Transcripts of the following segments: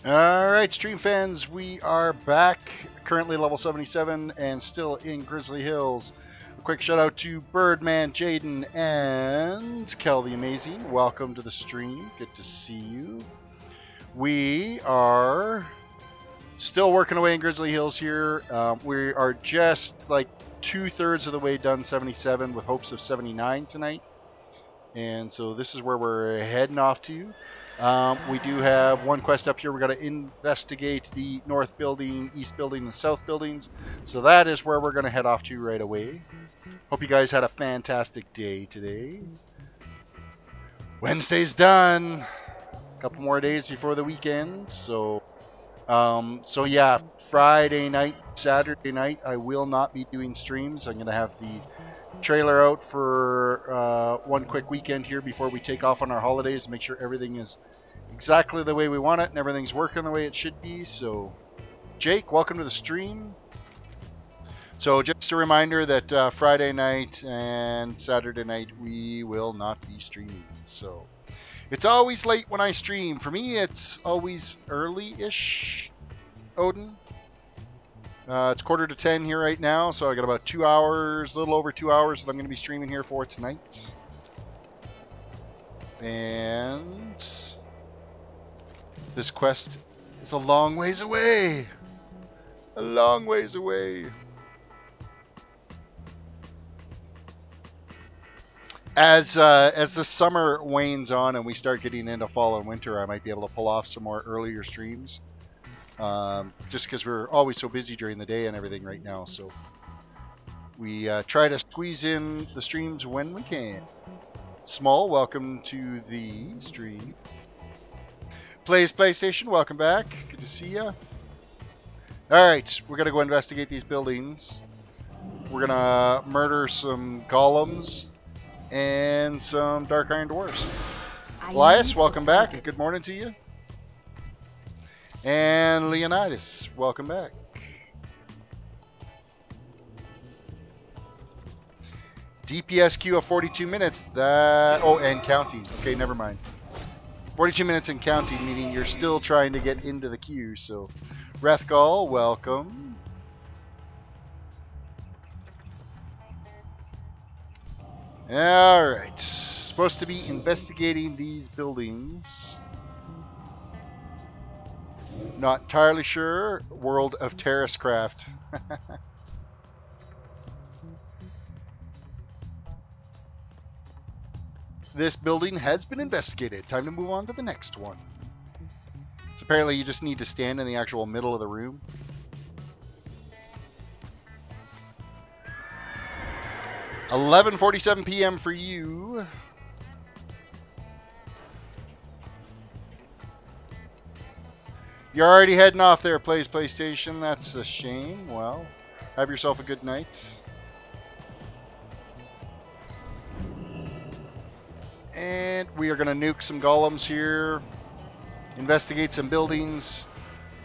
Alright, stream fans, we are back. Currently level 77 and still in Grizzly Hills. A quick shout out to Birdman, Jaden, and Kel the Amazing. Welcome to the stream. Good to see you. We are still working away in Grizzly Hills here. We are just like 2/3 of the way done 77 with hopes of 79 tonight. And so this is where we're heading off to. We do have one quest up here. We got to investigate the north building, east building, and south buildings. So that is where we're going to head off to right away. Hope you guys had a fantastic day today. Wednesday's done. A couple more days before the weekend. So yeah, Friday night, Saturday night, I will not be doing streams. I'm going to have the trailer out for one quick weekend here before we take off on our holidays to make sure everything is exactly the way we want it and everything's working the way it should be. So Jake, welcome to the stream. So just a reminder that Friday night and Saturday night we will not be streaming. So it's always late when I stream. For me it's always early-ish, Odin. It's 9:45 here right now, so I got about 2 hours, a little over 2 hours that I'm going to be streaming here for tonight. And this quest is a long ways away. A long ways away. As the summer wanes on and we start getting into fall and winter, I might be able to pull off some more earlier streams. Just because we're always so busy during the day and everything right now, so we try to squeeze in the streams when we can. Small, welcome to the stream. Plays PlayStation, welcome back. Good to see ya. Alright, we're gonna go investigate these buildings. We're gonna murder some golems and some dark iron dwarves. Elias, welcome back. Good morning to you. And Leonidas, welcome back. DPS queue of 42 minutes. And counting. Okay, never mind. 42 minutes and counting, meaning you're still trying to get into the queue. So, Rethgal, welcome. Alright. Supposed to be investigating these buildings. Not entirely sure. World of TerrisCraft. This building has been investigated. Time to move on to the next one. So apparently you just need to stand in the actual middle of the room. (11:47 p.m. for you. You're already heading off there, Plays PlayStation. That's a shame. Well, have yourself a good night. And we are going to nuke some golems here. Investigate some buildings.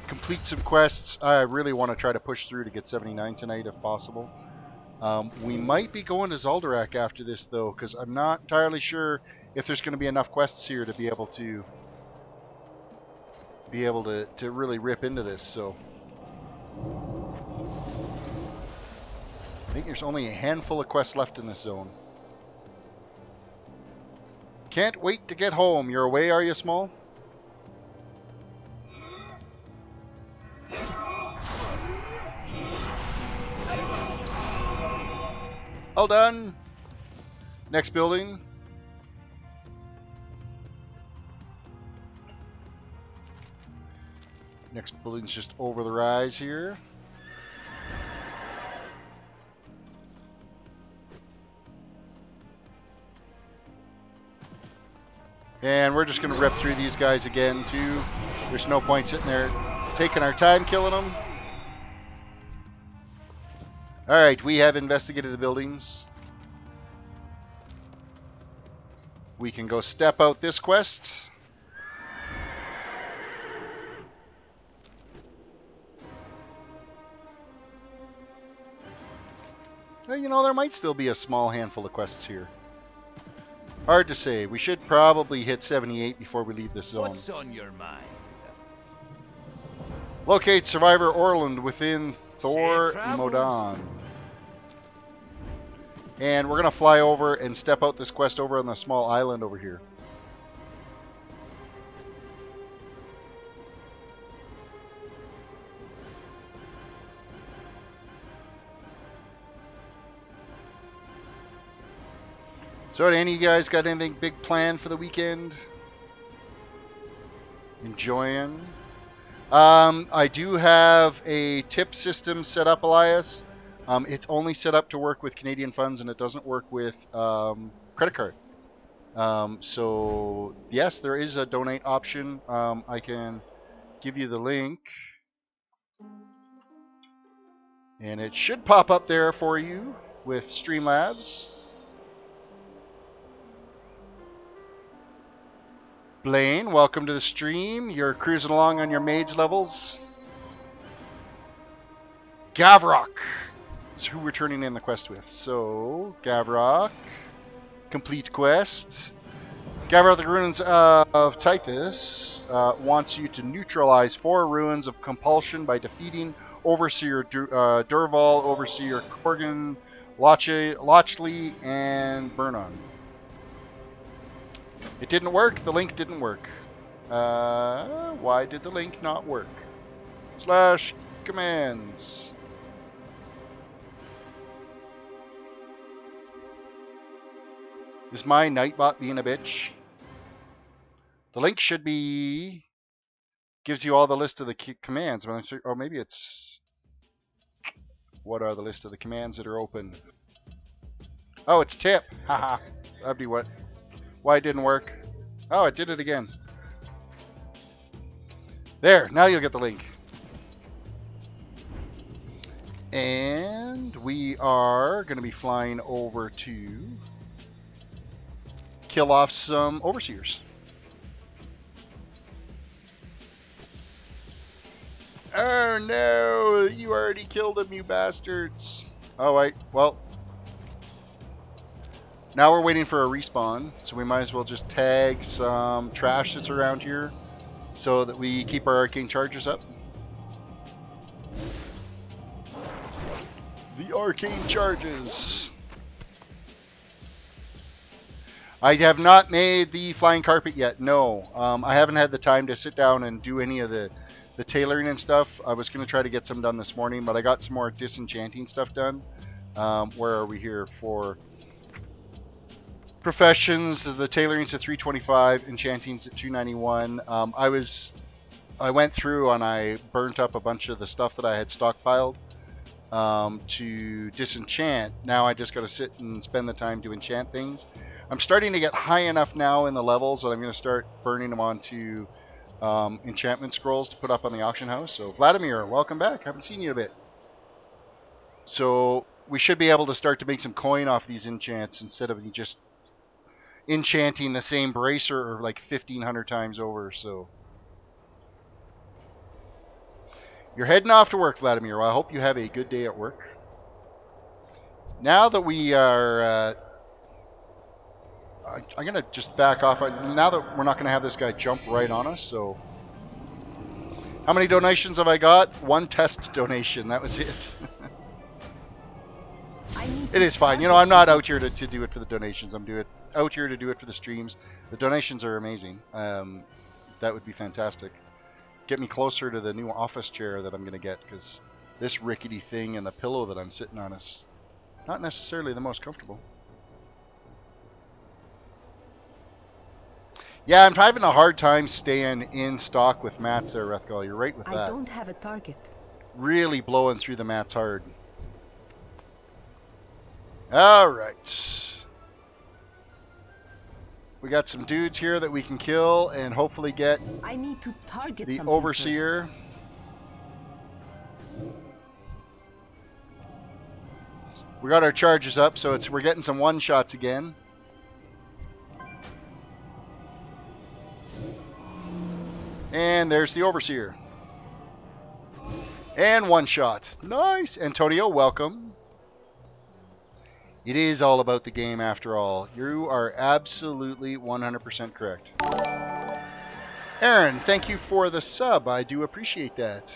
Complete some quests. I really want to try to push through to get 79 tonight if possible. We might be going to Zaldarak after this, though, because I'm not entirely sure if there's going to be enough quests here to be able to really rip into this. So I think there's only a handful of quests left in this zone. Can't wait to get home. You're away, are you, Small? All done. Next building. Next building's just over the rise here. And we're just going to rip through these guys again, too. There's no point sitting there taking our time killing them. Alright, we have investigated the buildings. We can go step out this quest. Well, you know, there might still be a small handful of quests here. Hard to say. We should probably hit 78 before we leave this zone. What's on your mind? Locate Survivor Orland within Thor Safe travels. Modan. And we're going to fly over and step out this quest over on the small island over here. So, any of you guys got anything big planned for the weekend? Enjoying? I do have a tip system set up, Elias. It's only set up to work with Canadian funds, and it doesn't work with credit card. So, yes, there is a donate option. I can give you the link. And it should pop up there for you with Streamlabs. Blaine, welcome to the stream. You're cruising along on your mage levels. Gavrok is who we're turning in the quest with. So, Gavrok, complete quest. Gavrok, the ruins of Tithys, wants you to neutralize 4 ruins of compulsion by defeating Overseer Durval, Overseer Corgan, Lochley, and Burnon. It didn't work. The link didn't work. Why did the link not work? / commands. Is my Nightbot being a bitch? The link should be... gives you all the list of the commands. Or maybe it's... what are the list of the commands that are open? Oh, it's tip. Haha. That'd be what... why it didn't work. Oh, it did it again. There, now you'll get the link. And we are going to be flying over to kill off some overseers. Oh no, you already killed him, you bastards. Oh wait, well, now we're waiting for a respawn, so we might as well just tag some trash that's around here so that we keep our arcane charges up. The arcane charges. I have not made the flying carpet yet, no. I haven't had the time to sit down and do any of the tailoring and stuff. I was going to try to get some done this morning, but I got some more disenchanting stuff done. Where are we here for... professions? The tailoring's at 325, enchanting's at 291. I went through and I burnt up a bunch of the stuff that I had stockpiled to disenchant. Now I just got to sit and spend the time to enchant things. I'm starting to get high enough now in the levels that I'm going to start burning them onto enchantment scrolls to put up on the auction house. So Vladimir, welcome back. Haven't seen you a bit. So we should be able to start to make some coin off these enchants instead of just enchanting the same bracer like 1,500 times over. So you're heading off to work, Vladimir. Well, I hope you have a good day at work. Now that we are I'm gonna just back off. Now that we're not gonna have this guy jump right on us. So how many donations have I got? 1 test donation. That was it. It is fine. You know, I'm not out here to do it for the donations. I'm out here to do it for the streams. The donations are amazing. That would be fantastic. Get me closer to the new office chair that I'm going to get, because this rickety thing and the pillow that I'm sitting on is not necessarily the most comfortable. Yeah, I'm having a hard time staying in stock with mats there, Rethgal. You're right with that. I don't have a target. Really blowing through the mats hard. Alright. We got some dudes here that we can kill and hopefully get I need to target the something overseer. We got our charges up, so we're getting some one-shots again. And there's the overseer. And one shot. Nice. Antonio, welcome. It is all about the game after all. You are absolutely 100% correct. Aaron, thank you for the sub. I do appreciate that.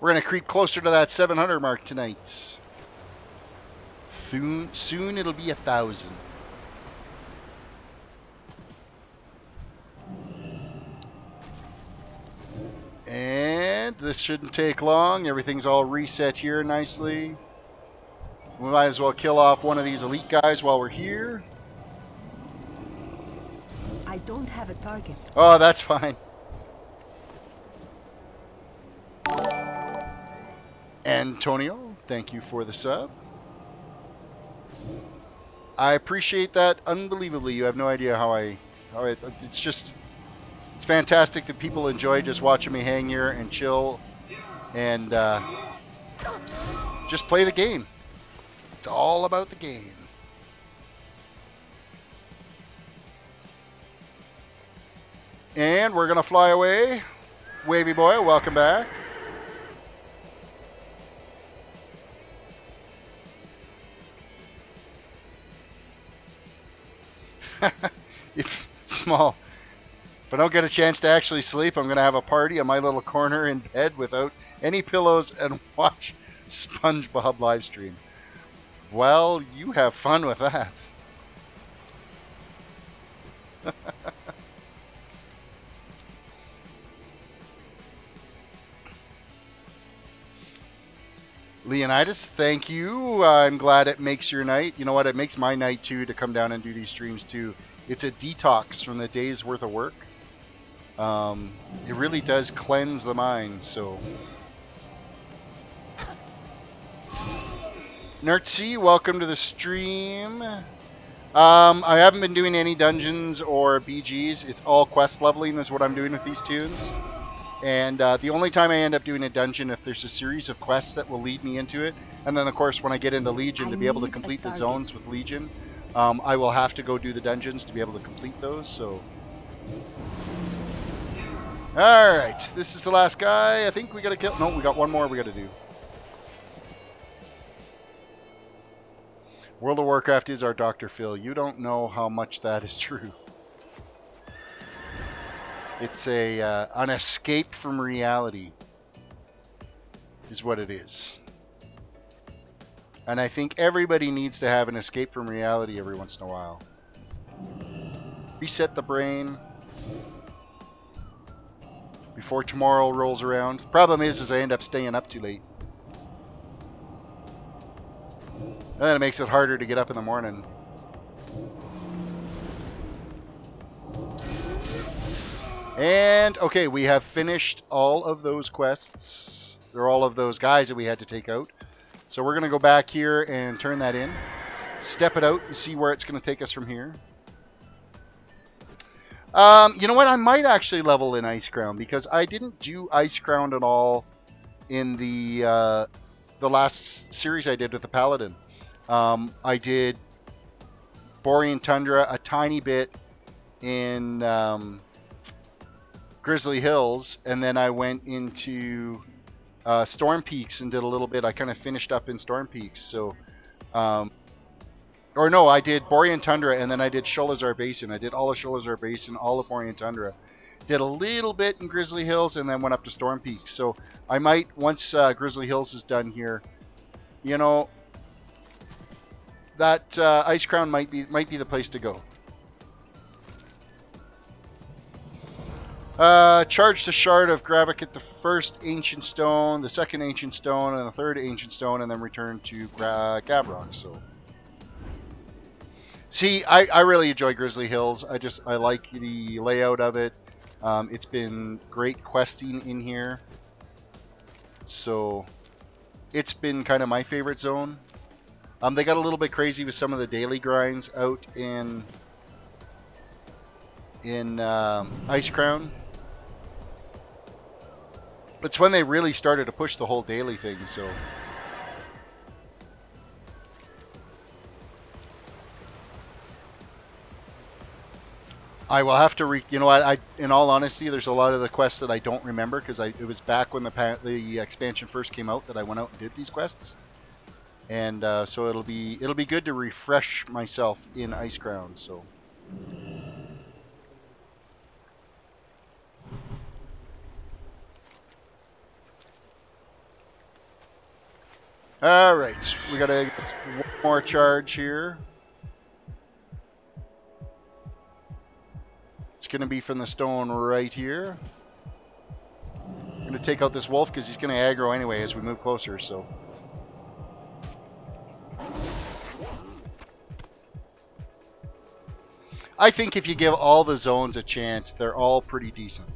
We're going to creep closer to that 700 mark tonight. Soon it'll be 1,000. And this shouldn't take long. Everything's all reset here nicely. We might as well kill off one of these elite guys while we're here. I don't have a target. Oh, that's fine. Antonio, thank you for the sub. I appreciate that unbelievably. You have no idea how it's fantastic that people enjoy just watching me hang here and chill and just play the game. It's all about the game. And we're going to fly away. Wavy boy, welcome back. If I don't get a chance to actually sleep, I'm going to have a party on my little corner in bed without any pillows and watch SpongeBob live stream. Well, you have fun with that. Leonidas, thank you. I'm glad it makes your night. You know what? It makes my night too to come down and do these streams too. It's a detox from the day's worth of work. It really does cleanse the mind. So, Nertsy, welcome to the stream. I haven't been doing any dungeons or BGs. It's all quest leveling is what I'm doing with these tunes. And the only time I end up doing a dungeon if there's a series of quests that will lead me into it. And then, of course, when I get into Legion, to be able to complete the zones with Legion, I will have to go do the dungeons to be able to complete those. So, all right, this is the last guy. I think we got to kill. No, we got one more we got to do. World of Warcraft is our Dr. Phil. You don't know how much that is true. It's an escape from reality is what it is. And I think everybody needs to have an escape from reality every once in a while. Reset the brain before tomorrow rolls around. Problem is I end up staying up too late. And then it makes it harder to get up in the morning. And, okay, we have finished all of those quests. Or all of those guys that we had to take out. So we're going to go back here and turn that in. Step it out and see where it's going to take us from here. You know what? I might actually level in Icecrown because I didn't do Icecrown at all in the last series I did with the Paladin. I did Borean Tundra a tiny bit in Grizzly Hills, and then I went into Storm Peaks and did a little bit. I kind of finished up in Storm Peaks. So, or no, I did Borean Tundra, and then I did Sholazar Basin. I did all of Sholazar Basin, all of Borean Tundra. Did a little bit in Grizzly Hills, and then went up to Storm Peaks. So I might, once Grizzly Hills is done here, you know, that Icecrown might be the place to go. Charge the shard of Gravik, the first ancient stone, the second ancient stone, and the third ancient stone, and then return to Gavrok. So, see, I really enjoy Grizzly Hills. I like the layout of it. It's been great questing in here. So, it's been kind of my favorite zone. They got a little bit crazy with some of the daily grinds out in Icecrown. It's when they really started to push the whole daily thing, so. I will have to you know what, in all honesty, there's a lot of the quests that I don't remember because it was back when the expansion first came out that I went out and did these quests. And so it'll be good to refresh myself in Icecrown, so. All right, we gotta get one more charge here. It's gonna be from the stone right here. I'm gonna take out this wolf because he's gonna aggro anyway as we move closer. So. I think if you give all the zones a chance, they're all pretty decent.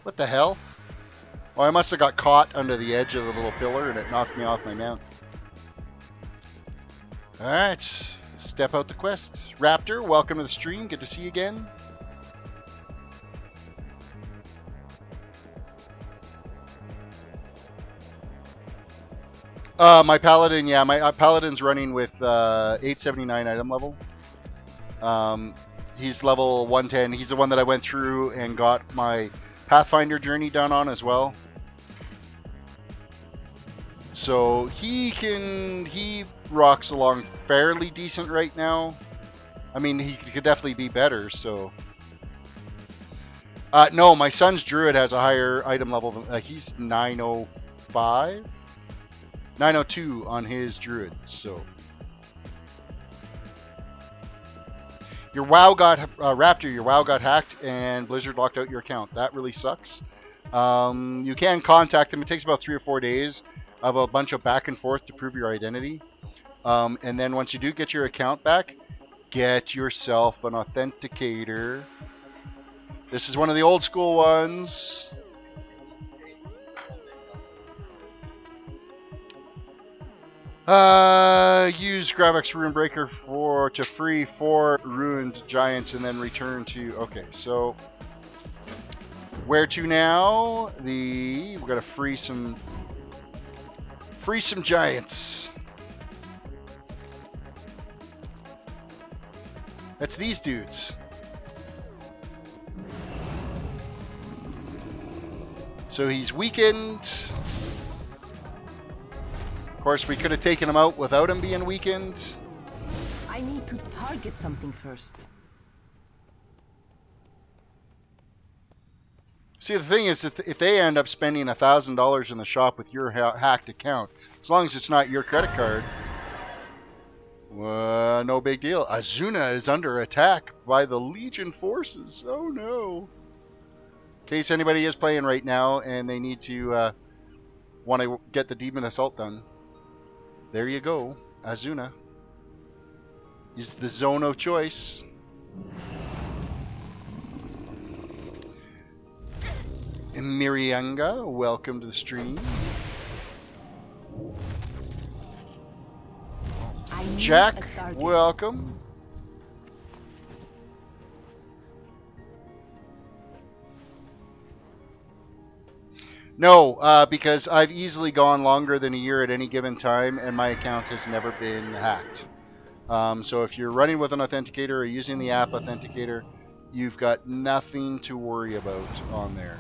What the hell? Oh, I must have got caught under the edge of the little pillar and it knocked me off my mount. Alright, step out the quest. Raptor, welcome to the stream. Good to see you again. My paladin, yeah, my paladin's running with 879 item level. He's level 110. He's the one that I went through and got my Pathfinder journey done on as well. So he rocks along fairly decent right now. I mean, he could definitely be better, so. No, my son's druid has a higher item level. He's 905? 902 on his druid, so. Your WoW got, Raptor, your WoW got hacked and Blizzard locked out your account. That really sucks. You can contact them. It takes about 3 or 4 days of a bunch of back and forth to prove your identity. And then once you do get your account back, get yourself an authenticator. This is one of the old school ones. Use Gravix Rune Breaker to free 4 ruined giants and then return to. Okay, so where to now? We gotta free some giants. That's these dudes. So he's weakened. Of course, we could have taken him out without him being weakened. I need to target something first. See, the thing is, if they end up spending $1,000 in the shop with your hacked account, as long as it's not your credit card, no big deal. Azuna is under attack by the Legion forces. Oh no. In case anybody is playing right now and they need to want to get the Demon Assault done. There you go. Azuna is the zone of choice. Mirianga, welcome to the stream. Jack, welcome. No, because I've easily gone longer than a year at any given time, and my account has never been hacked. So if you're running with an authenticator or using the app authenticator, you've got nothing to worry about on there.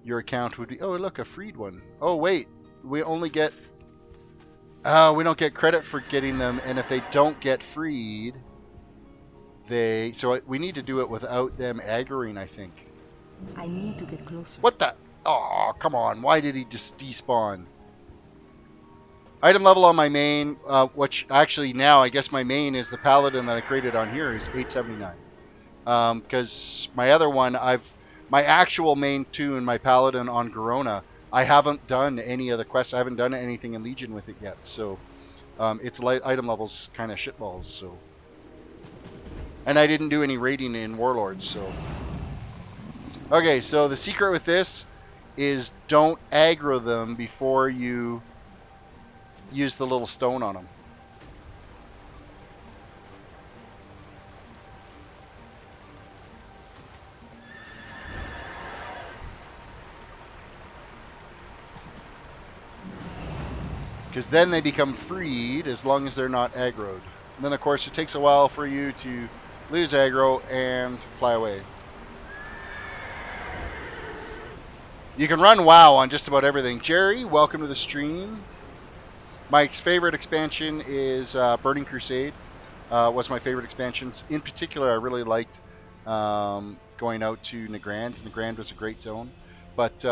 Your account would be... Oh, look, a freed one. Oh, wait. We only get... we don't get credit for getting them, and if they don't get freed... So we need to do it without them aggroing, I think. I need to get closer. What the? Oh, come on. Why did he just despawn? Item level on my main, which actually now I guess my main is the paladin that I created on here is 879. Because my other one, my actual main tune, my paladin on Garona, I haven't done any of the quests. I haven't done anything in Legion with it yet. So its item level's kind of shitballs. So. And I didn't do any raiding in Warlords, so. Okay, so the secret with this is don't aggro them before you use the little stone on them. Because then they become freed as long as they're not aggroed. And then, of course, it takes a while for you to lose aggro and fly away. You can run WoW on just about everything. Jerry, welcome to the stream. My favorite expansion is Burning Crusade. Was my favorite expansion. In particular, I really liked going out to Nagrand. Nagrand was a great zone. But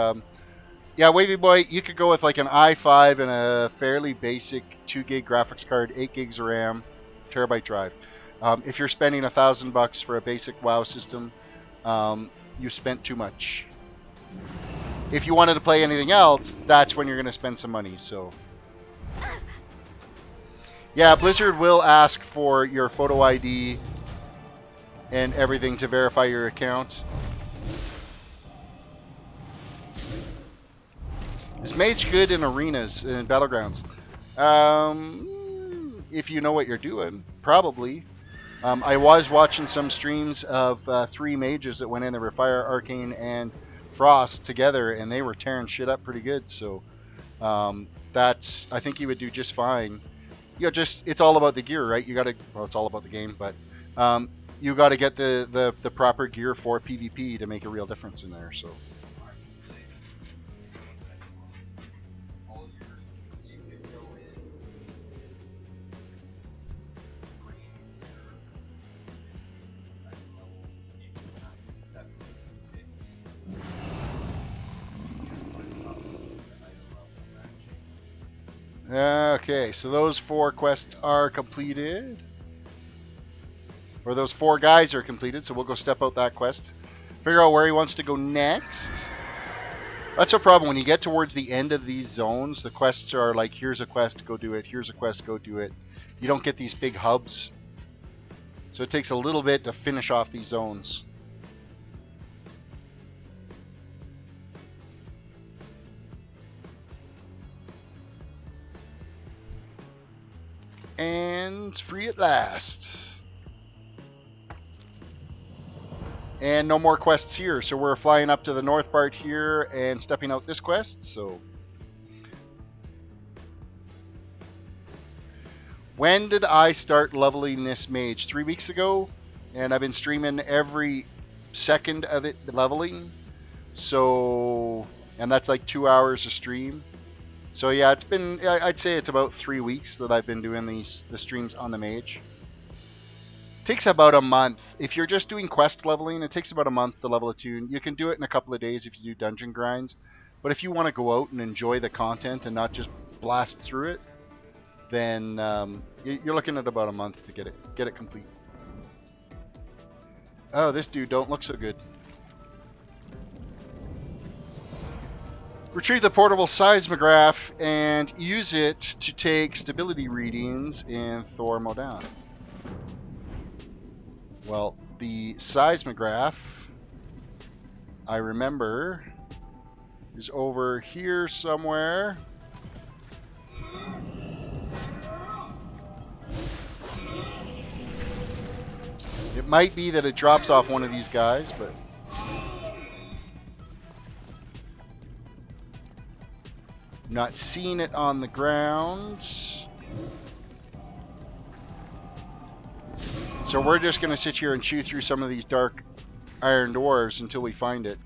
yeah, Wavy Boy, you could go with like an i5 and a fairly basic 2 gig graphics card, 8 gigs of RAM, terabyte drive. If you're spending $1,000 for a basic WoW system, you spent too much. If you wanted to play anything else, that's when you're going to spend some money. So, yeah, Blizzard will ask for your photo ID and everything to verify your account. Is Mage good in arenas and battlegrounds? If you know what you're doing, probably. I was watching some streams of 3 mages that went in. There were Fire, Arcane, and Frost together, and they were tearing shit up pretty good. So that's, I think you would do just fine. You know, just it's all about the gear, right? You got to, well, it's all about the game, but you got to get the proper gear for PvP to make a real difference in there. So. Okay, so those 4 quests are completed. Or those 4 guys are completed, so we'll go step out that quest. Figure out where he wants to go next. That's a problem. When you get towards the end of these zones, the quests are like, here's a quest, go do it. Here's a quest, go do it. You don't get these big hubs. So it takes a little bit to finish off these zones. And free at last. And no more quests here, so we're flying up to the north part here and stepping out this quest. So when did I start leveling this mage? 3 weeks ago, and I've been streaming every second of it leveling. So, and that's like 2 hours a stream. So yeah, it's been, I'd say it's about 3 weeks that I've been doing the streams on the mage. It takes about a month. If you're just doing quest leveling, it takes about a month to level a tune. You can do it in a couple of days if you do dungeon grinds. But if you want to go out and enjoy the content and not just blast through it, then you're looking at about a month to get it complete. Oh, this dude don't look so good. Retrieve the portable seismograph and use it to take stability readings in Thor Modan. Well, the seismograph, I remember, is over here somewhere. It might be that it drops off one of these guys, but... not seeing it on the ground. So we're just going to sit here and chew through some of these dark iron dwarves until we find it.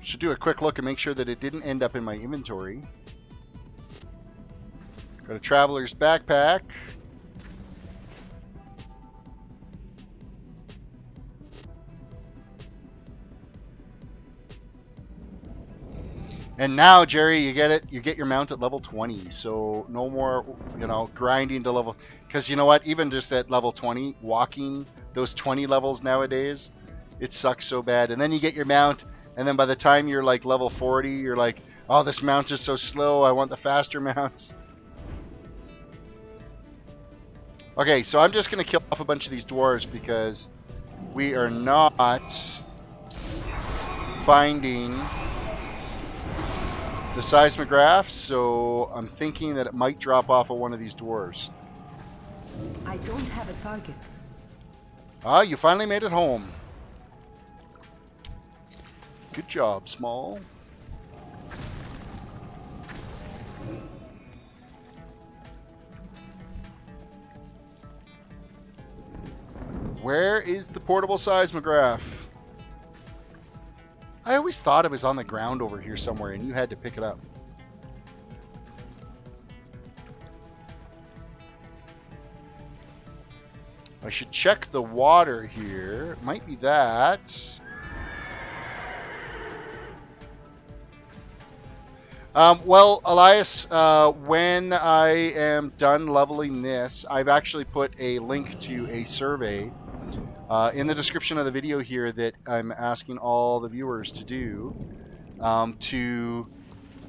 Should do a quick look and make sure that it didn't end up in my inventory. Got a traveler's backpack. And now, Jerry, you get it. You get your mount at level 20. So no more, you know, grinding to level. Because you know what? Even just at level 20, walking those 20 levels nowadays, it sucks so bad. And then you get your mount, and then by the time you're like level 40, you're like, oh, this mount is so slow. I want the faster mounts. Okay, so I'm just going to kill off a bunch of these dwarves because we are not finding the seismograph, so I'm thinking that it might drop off of one of these dwarves. I don't have a target. Ah, you finally made it home. Good job, Small. Where is the portable seismograph? I always thought it was on the ground over here somewhere and you had to pick it up. I should check the water here. It might be that. Well, Elias, when I am done leveling this, I've actually put a link to a survey in the description of the video here that I'm asking all the viewers to do to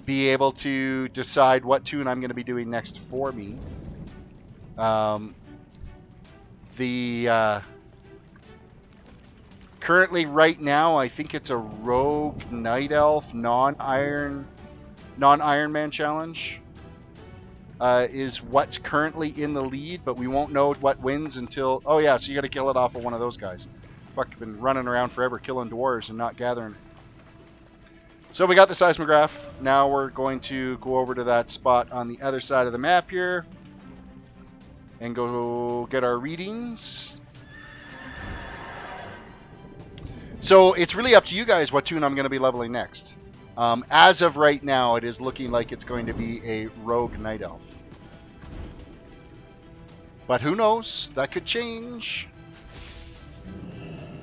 be able to decide what tune I'm going to be doing next for me. Currently right now, I think it's a rogue night elf non-Iron Man challenge is what's currently in the lead, but we won't know what wins until... Oh yeah, so you got to kill it off of one of those guys. Fuck, I've been running around forever killing dwarves and not gathering. So we got the seismograph. Now we're going to go over to that spot on the other side of the map here and go get our readings. So it's really up to you guys what tune I'm going to be leveling next. As of right now, it is looking like it's going to be a rogue night elf. But who knows? That could change.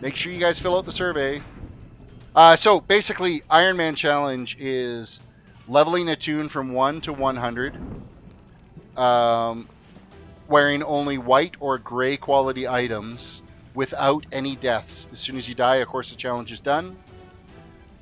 Make sure you guys fill out the survey. So basically, Iron Man Challenge is leveling a tune from 1 to 100. Wearing only white or gray quality items without any deaths. As soon as you die, of course, the challenge is done.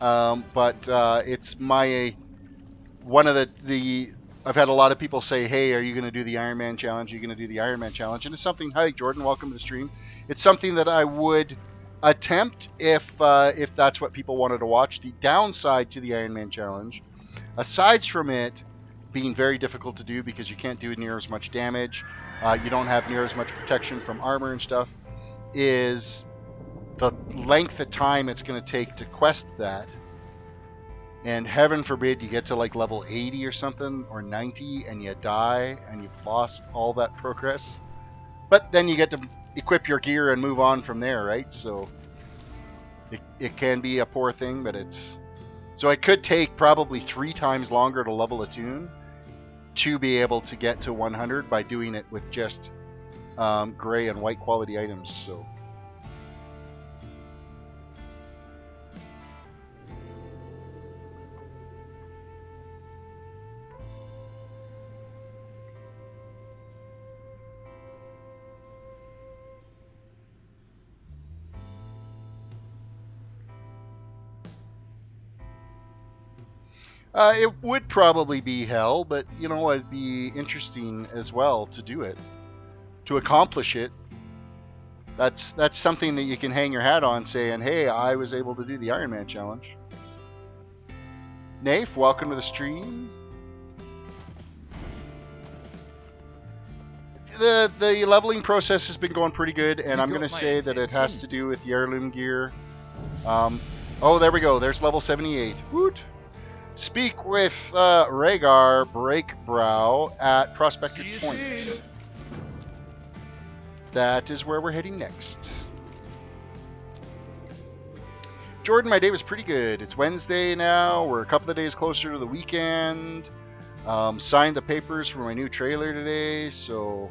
But it's one of the I've had a lot of people say, hey, are you going to do the Iron Man Challenge? Are you going to do the Iron Man Challenge? And it's something, hi Jordan, welcome to the stream. It's something that I would attempt if that's what people wanted to watch. The downside to the Iron Man Challenge, aside from it being very difficult to do because you can't do near as much damage, you don't have near as much protection from armor and stuff, is the length of time it's going to take to quest that. And heaven forbid you get to like level 80 or something, or 90, and you die and you've lost all that progress. But then you get to equip your gear and move on from there, right? So it can be a poor thing, but it's... So it could take probably 3 times longer to level a tune to be able to get to 100 by doing it with just gray and white quality items. So it would probably be hell, but you know, it'd be interesting as well to do it, to accomplish it. That's something that you can hang your hat on, saying, hey, I was able to do the Iron Man Challenge. Nafe, welcome to the stream. The leveling process has been going pretty good, and I'm going to say that it has to do with the heirloom gear. Oh, there we go. There's level 78. Woot! Speak with Rhaegar Breakbrow at Prospector Point. That is where we're heading next. Jordan, my day was pretty good. It's Wednesday now. We're a couple of days closer to the weekend. Signed the papers for my new trailer today, so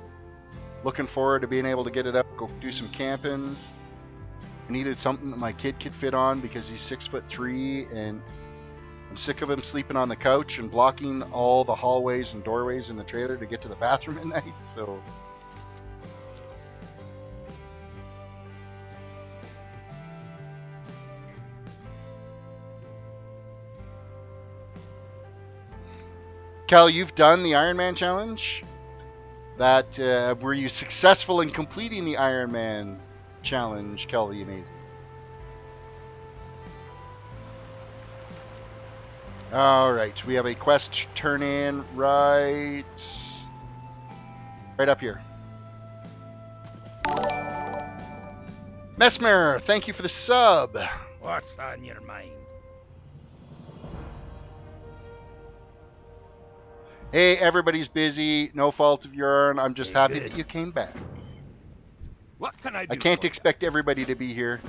looking forward to being able to get it up, go do some camping. I needed something that my kid could fit on because he's 6'3", and I'm sick of him sleeping on the couch and blocking all the hallways and doorways in the trailer to get to the bathroom at night, so... Cal, you've done the Iron Man Challenge? Were you successful in completing the Iron Man Challenge, Cal the Amazing? Alright, we have a quest turn in right up here. Mesmer, thank you for the sub. What's on your mind? Hey, everybody's busy. No fault of your own. I'm just happy that you came back. What can I do? I can't expect everybody to be here.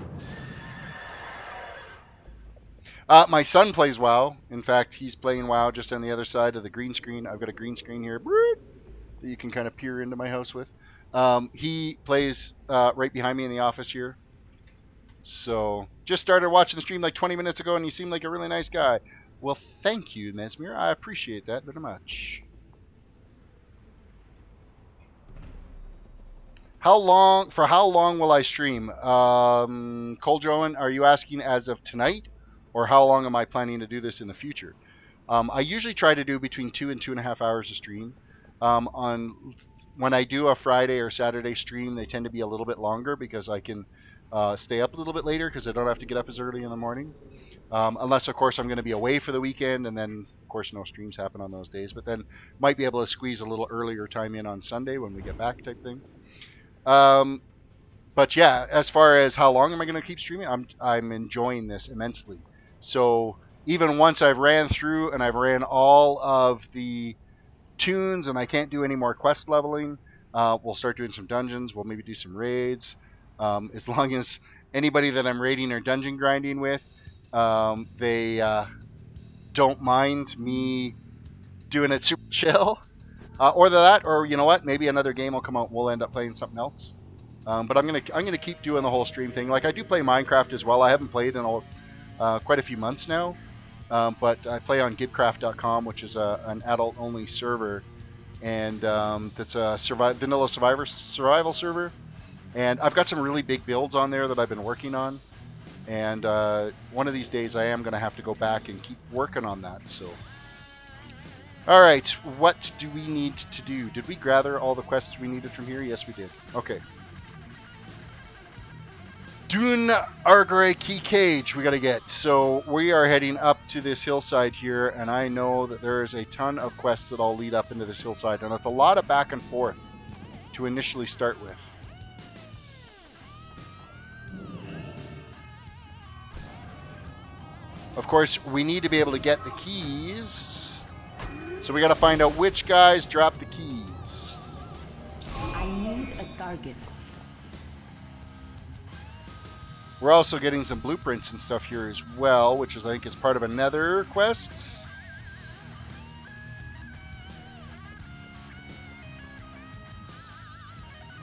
My son plays WoW. In fact, he's playing WoW just on the other side of the green screen. I've got a green screen here that you can kind of peer into my house with. He plays right behind me in the office here. So just started watching the stream like 20 minutes ago, and you seem like a really nice guy. Well, thank you, Mesmer. I appreciate that very much. How long will I stream? Cole Joan, are you asking as of tonight, or how long am I planning to do this in the future? I usually try to do between 2 and 2.5 hours a stream. When I do a Friday or Saturday stream, they tend to be a little bit longer because I can stay up a little bit later because I don't have to get up as early in the morning. Unless, of course, I'm going to be away for the weekend, and then, of course, no streams happen on those days. But then might be able to squeeze a little earlier time in on Sunday when we get back type thing. But yeah, as far as how long am I going to keep streaming, I'm enjoying this immensely. So even once I've ran through and I've ran all of the tunes and I can't do any more quest leveling, we'll start doing some dungeons. We'll maybe do some raids. As long as anybody that I'm raiding or dungeon grinding with, they don't mind me doing it super chill. Or that, or you know what? Maybe another game will come out. We'll end up playing something else. But I'm gonna keep doing the whole stream thing. Like I do play Minecraft as well. I haven't played in quite a few months now. But I play on gibcraft.com, which is an adult-only server, and that's a vanilla survival server. And I've got some really big builds on there that I've been working on. And one of these days, I am gonna have to go back and keep working on that. So. Alright, what do we need to do? Did we gather all the quests we needed from here? Yes, we did. Okay. Dune Argray Key Cage we gotta get. So we are heading up to this hillside here, and I know that there is a ton of quests that all lead up into this hillside, and it's a lot of back and forth to initially start with. Of course, we need to be able to get the keys. So we got to find out which guys drop the keys. I need a target. We're also getting some blueprints and stuff here as well, which is, I think, is part of another quest.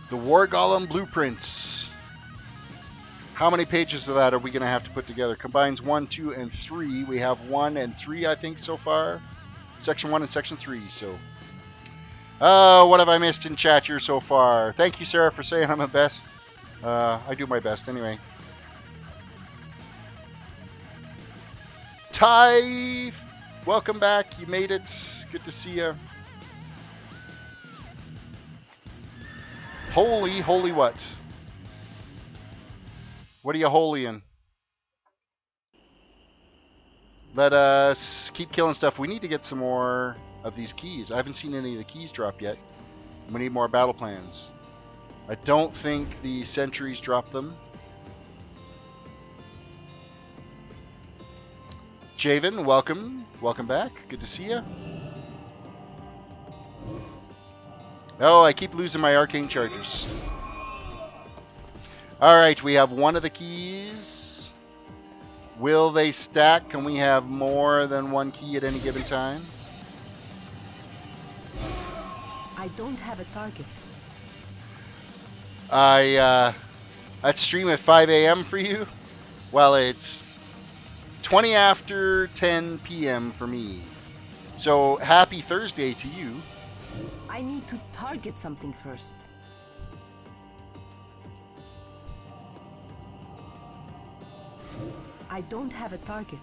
The War Golem blueprints. How many pages of that are we going to have to put together? Combines 1, 2, and 3. We have 1 and 3, I think, so far. Section 1 and Section 3, so. What have I missed in chat here so far? Thank you, Sarah, for saying I'm the best. I do my best anyway. Ty, welcome back. You made it. Good to see you. Holy what? What are you holying? Let us keep killing stuff. We need to get some more of these keys. I haven't seen any of the keys drop yet. We need more battle plans. I don't think the sentries drop them. Javen, welcome. Welcome back. Good to see you. Oh, I keep losing my arcane chargers. Alright, we have one of the keys. Will they stack? Can we have more than one key at any given time? I don't have a target. I'd stream at 5 a.m. for you. Well, it's 20 after 10 p.m. for me. So happy Thursday to you. I need to target something first. I don't have a target.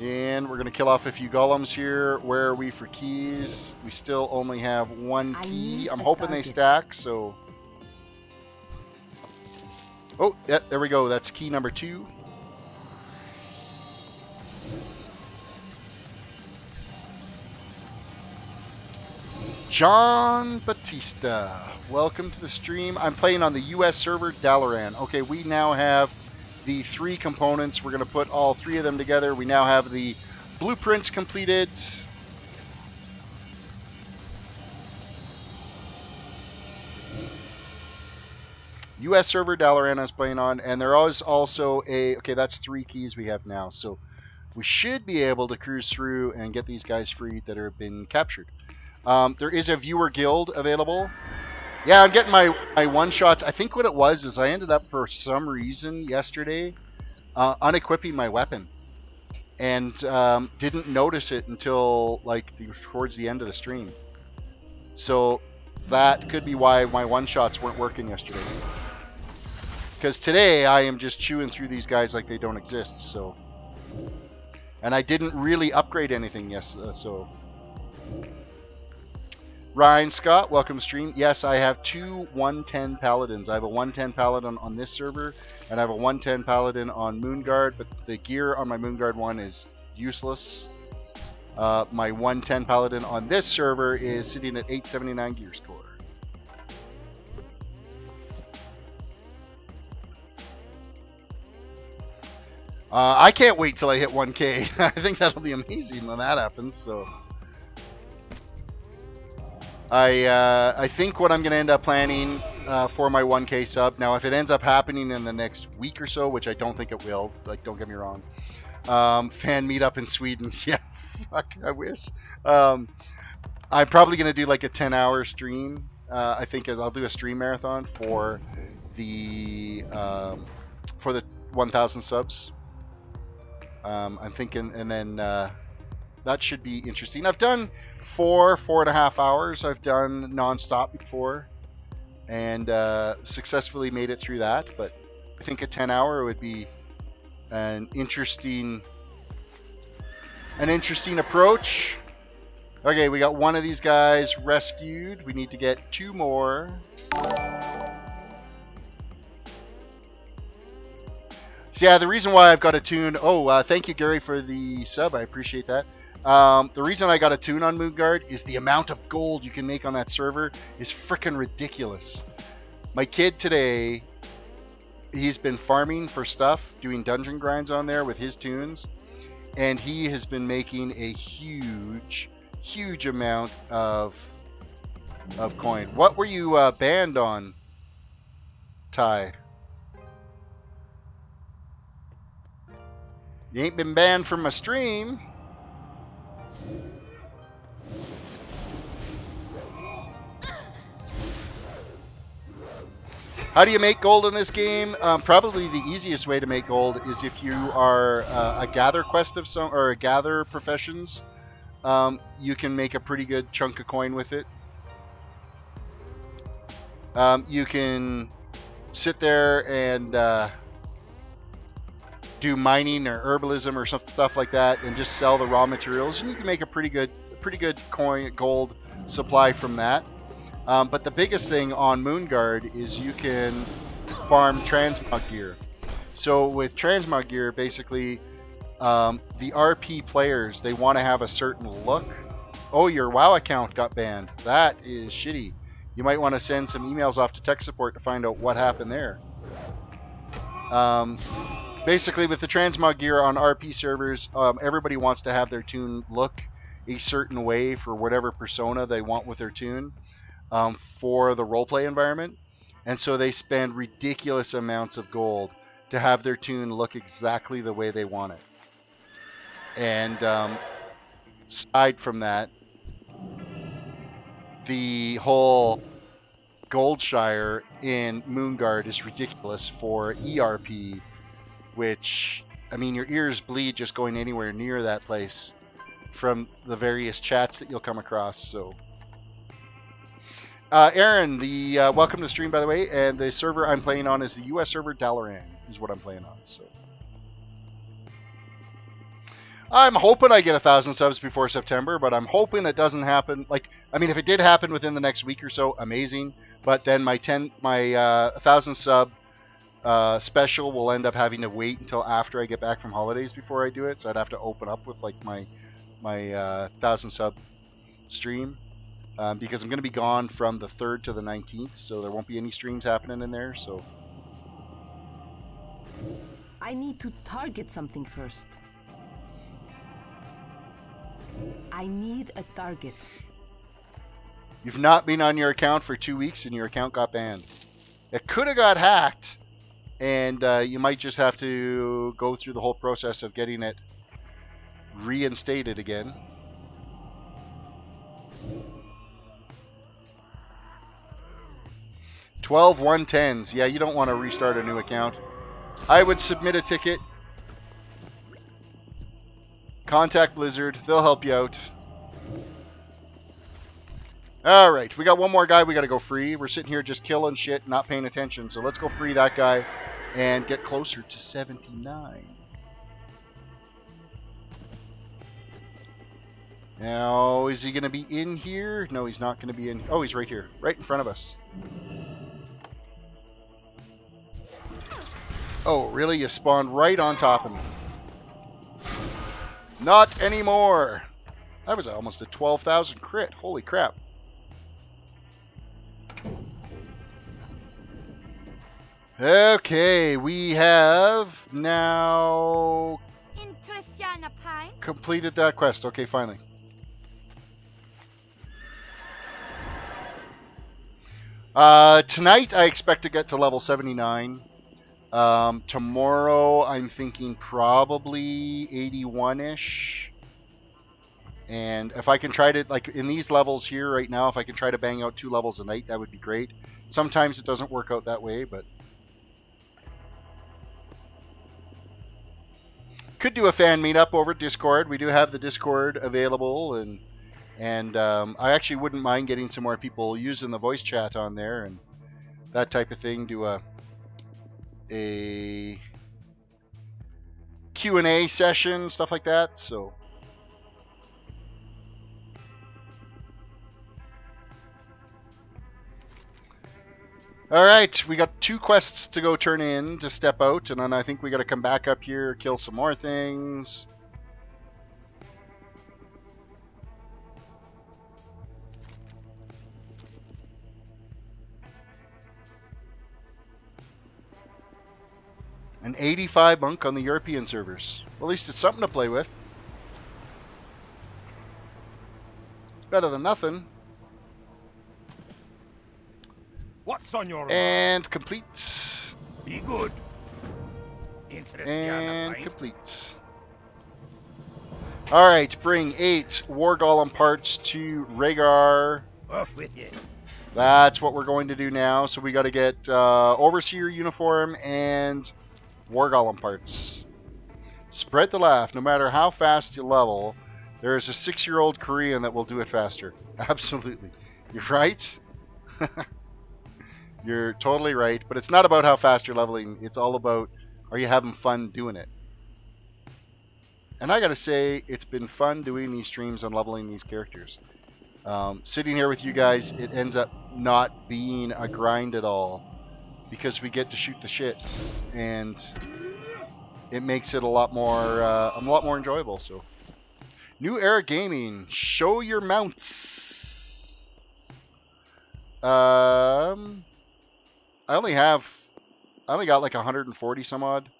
And we're going to kill off a few golems here. Where are we for keys? We still only have one key. I'm hoping they stack, so... Oh, yeah, there we go. That's key number 2. John Batista, welcome to the stream. I'm playing on the US server Dalaran. Okay, we now have the 3 components. We're going to put all 3 of them together. We now have the blueprints completed. US server Dalaran I was playing on, and there is also a... Okay, that's 3 keys we have now. So we should be able to cruise through and get these guys freed that have been captured. There is a viewer guild available. Yeah, I'm getting my one-shots. I think what it was is I ended up, for some reason, yesterday, unequipping my weapon. And didn't notice it until, like, towards the end of the stream. So that could be why my one-shots weren't working yesterday. Because today, I am just chewing through these guys like they don't exist, so... And I didn't really upgrade anything, so... Ryan Scott, welcome to stream. Yes, I have two 110 paladins. I have a 110 paladin on this server, and I have a 110 paladin on Moonguard, but the gear on my Moonguard one is useless. My 110 paladin on this server is sitting at 879 gear score. I can't wait till I hit 1K. I think that'll be amazing when that happens, so... I think what I'm going to end up planning for my 1K sub, now if it ends up happening in the next week or so, which I don't think it will, like, don't get me wrong, fan meetup in Sweden, yeah, fuck, I wish. I'm probably going to do like a 10-hour stream. I think I'll do a stream marathon for the 1,000 subs. I'm thinking, and then that should be interesting. I've done 4.5 hours. I've done non-stop before, and successfully made it through that. But I think a 10-hour would be an interesting approach. Okay, we got one of these guys rescued. We need to get 2 more. So yeah, the reason why I've got a tune... Oh, thank you, Gary, for the sub. I appreciate that. The reason I got a tune on Moonguard is the amount of gold you can make on that server is freaking ridiculous. My kid today, he's been farming for stuff, doing dungeon grinds on there with his tunes, and he has been making a huge amount of coin. What were you banned on, Ty? You ain't been banned from my stream. How do you make gold in this game? Probably the easiest way to make gold is if you are a gather quest of some, or a gather professions. You can make a pretty good chunk of coin with it. You can sit there and do mining or herbalism or stuff like that, and just sell the raw materials, and you can make a pretty good gold supply from that. But the biggest thing on Moonguard is you can farm transmog gear. So with transmog gear, basically, the RP players, they want to have a certain look. Oh, your WoW account got banned. That is shitty. You might want to send some emails off to tech support to find out what happened there. Basically, with the transmog gear on RP servers, everybody wants to have their tune look a certain way for whatever persona they want with their tune. For the roleplay environment, and so they spend ridiculous amounts of gold to have their tune look exactly the way they want it. And aside from that, the whole Goldshire in Moonguard is ridiculous for ERP, which, I mean, your ears bleed just going anywhere near that place from the various chats that you'll come across. So Aaron, welcome to the stream, by the way, and the server I'm playing on is the US server Dalaran, is what I'm playing on. So I'm hoping I get 1,000 subs before September, but I'm hoping it doesn't happen. Like, I mean, if it did happen within the next week or so, amazing. But then my 1,000 sub special will end up having to wait until after I get back from holidays before I do it. So I'd have to open up with like my 1,000 sub stream. Because I'm going to be gone from the 3rd to the 19th, so there won't be any streams happening in there. So I need to target something first. I need a target. You've not been on your account for 2 weeks, and your account got banned. It could have got hacked, and you might just have to go through the whole process of getting it reinstated again. $12 110s. Yeah, you don't want to restart a new account. I would submit a ticket. Contact Blizzard. They'll help you out. Alright, we got one more guy we got to go free. We're sitting here just killing shit, not paying attention. So let's go free that guy and get closer to 79. Now, is he going to be in here? No, he's not going to be in. Oh, he's right here. Right in front of us. Oh, really? You spawned right on top of me. Not anymore. That was almost a 12,000 crit. Holy crap. Okay, we have now completed that quest. Okay, finally. Tonight I expect to get to level 79. Tomorrow I'm thinking probably 81-ish. And if I can try to, like in these levels here right now, if I can try to bang out 2 levels a night, that would be great. Sometimes it doesn't work out that way, but could do a fan meetup over Discord. We do have the Discord available, and I actually wouldn't mind getting some more people using the voice chat on there and that type of thing. Do a Q&A session, stuff like that. So alright, we got 2 quests to go turn in to step out, and then I think we got to come back up here, kill some more things. An 85 monk on the European servers. Well, at least it's something to play with. It's better than nothing. What's on your And complete. Be good. And complete. Alright, bring 8 War Golem parts to Rhaegar. Off with you. That's what we're going to do now. So we got to get Overseer uniform and War Golem parts. Spread the laugh. No matter how fast you level, there is a 6-year-old Korean that will do it faster. Absolutely. You're right. You're totally right. But it's not about how fast you're leveling. It's all about, are you having fun doing it? And I gotta say, it's been fun doing these streams and leveling these characters. Sitting here with you guys, it ends up not being a grind at all, because we get to shoot the shit, and it makes it a lot more enjoyable. So, New Era Gaming, show your mounts. I only got like 140 some odd.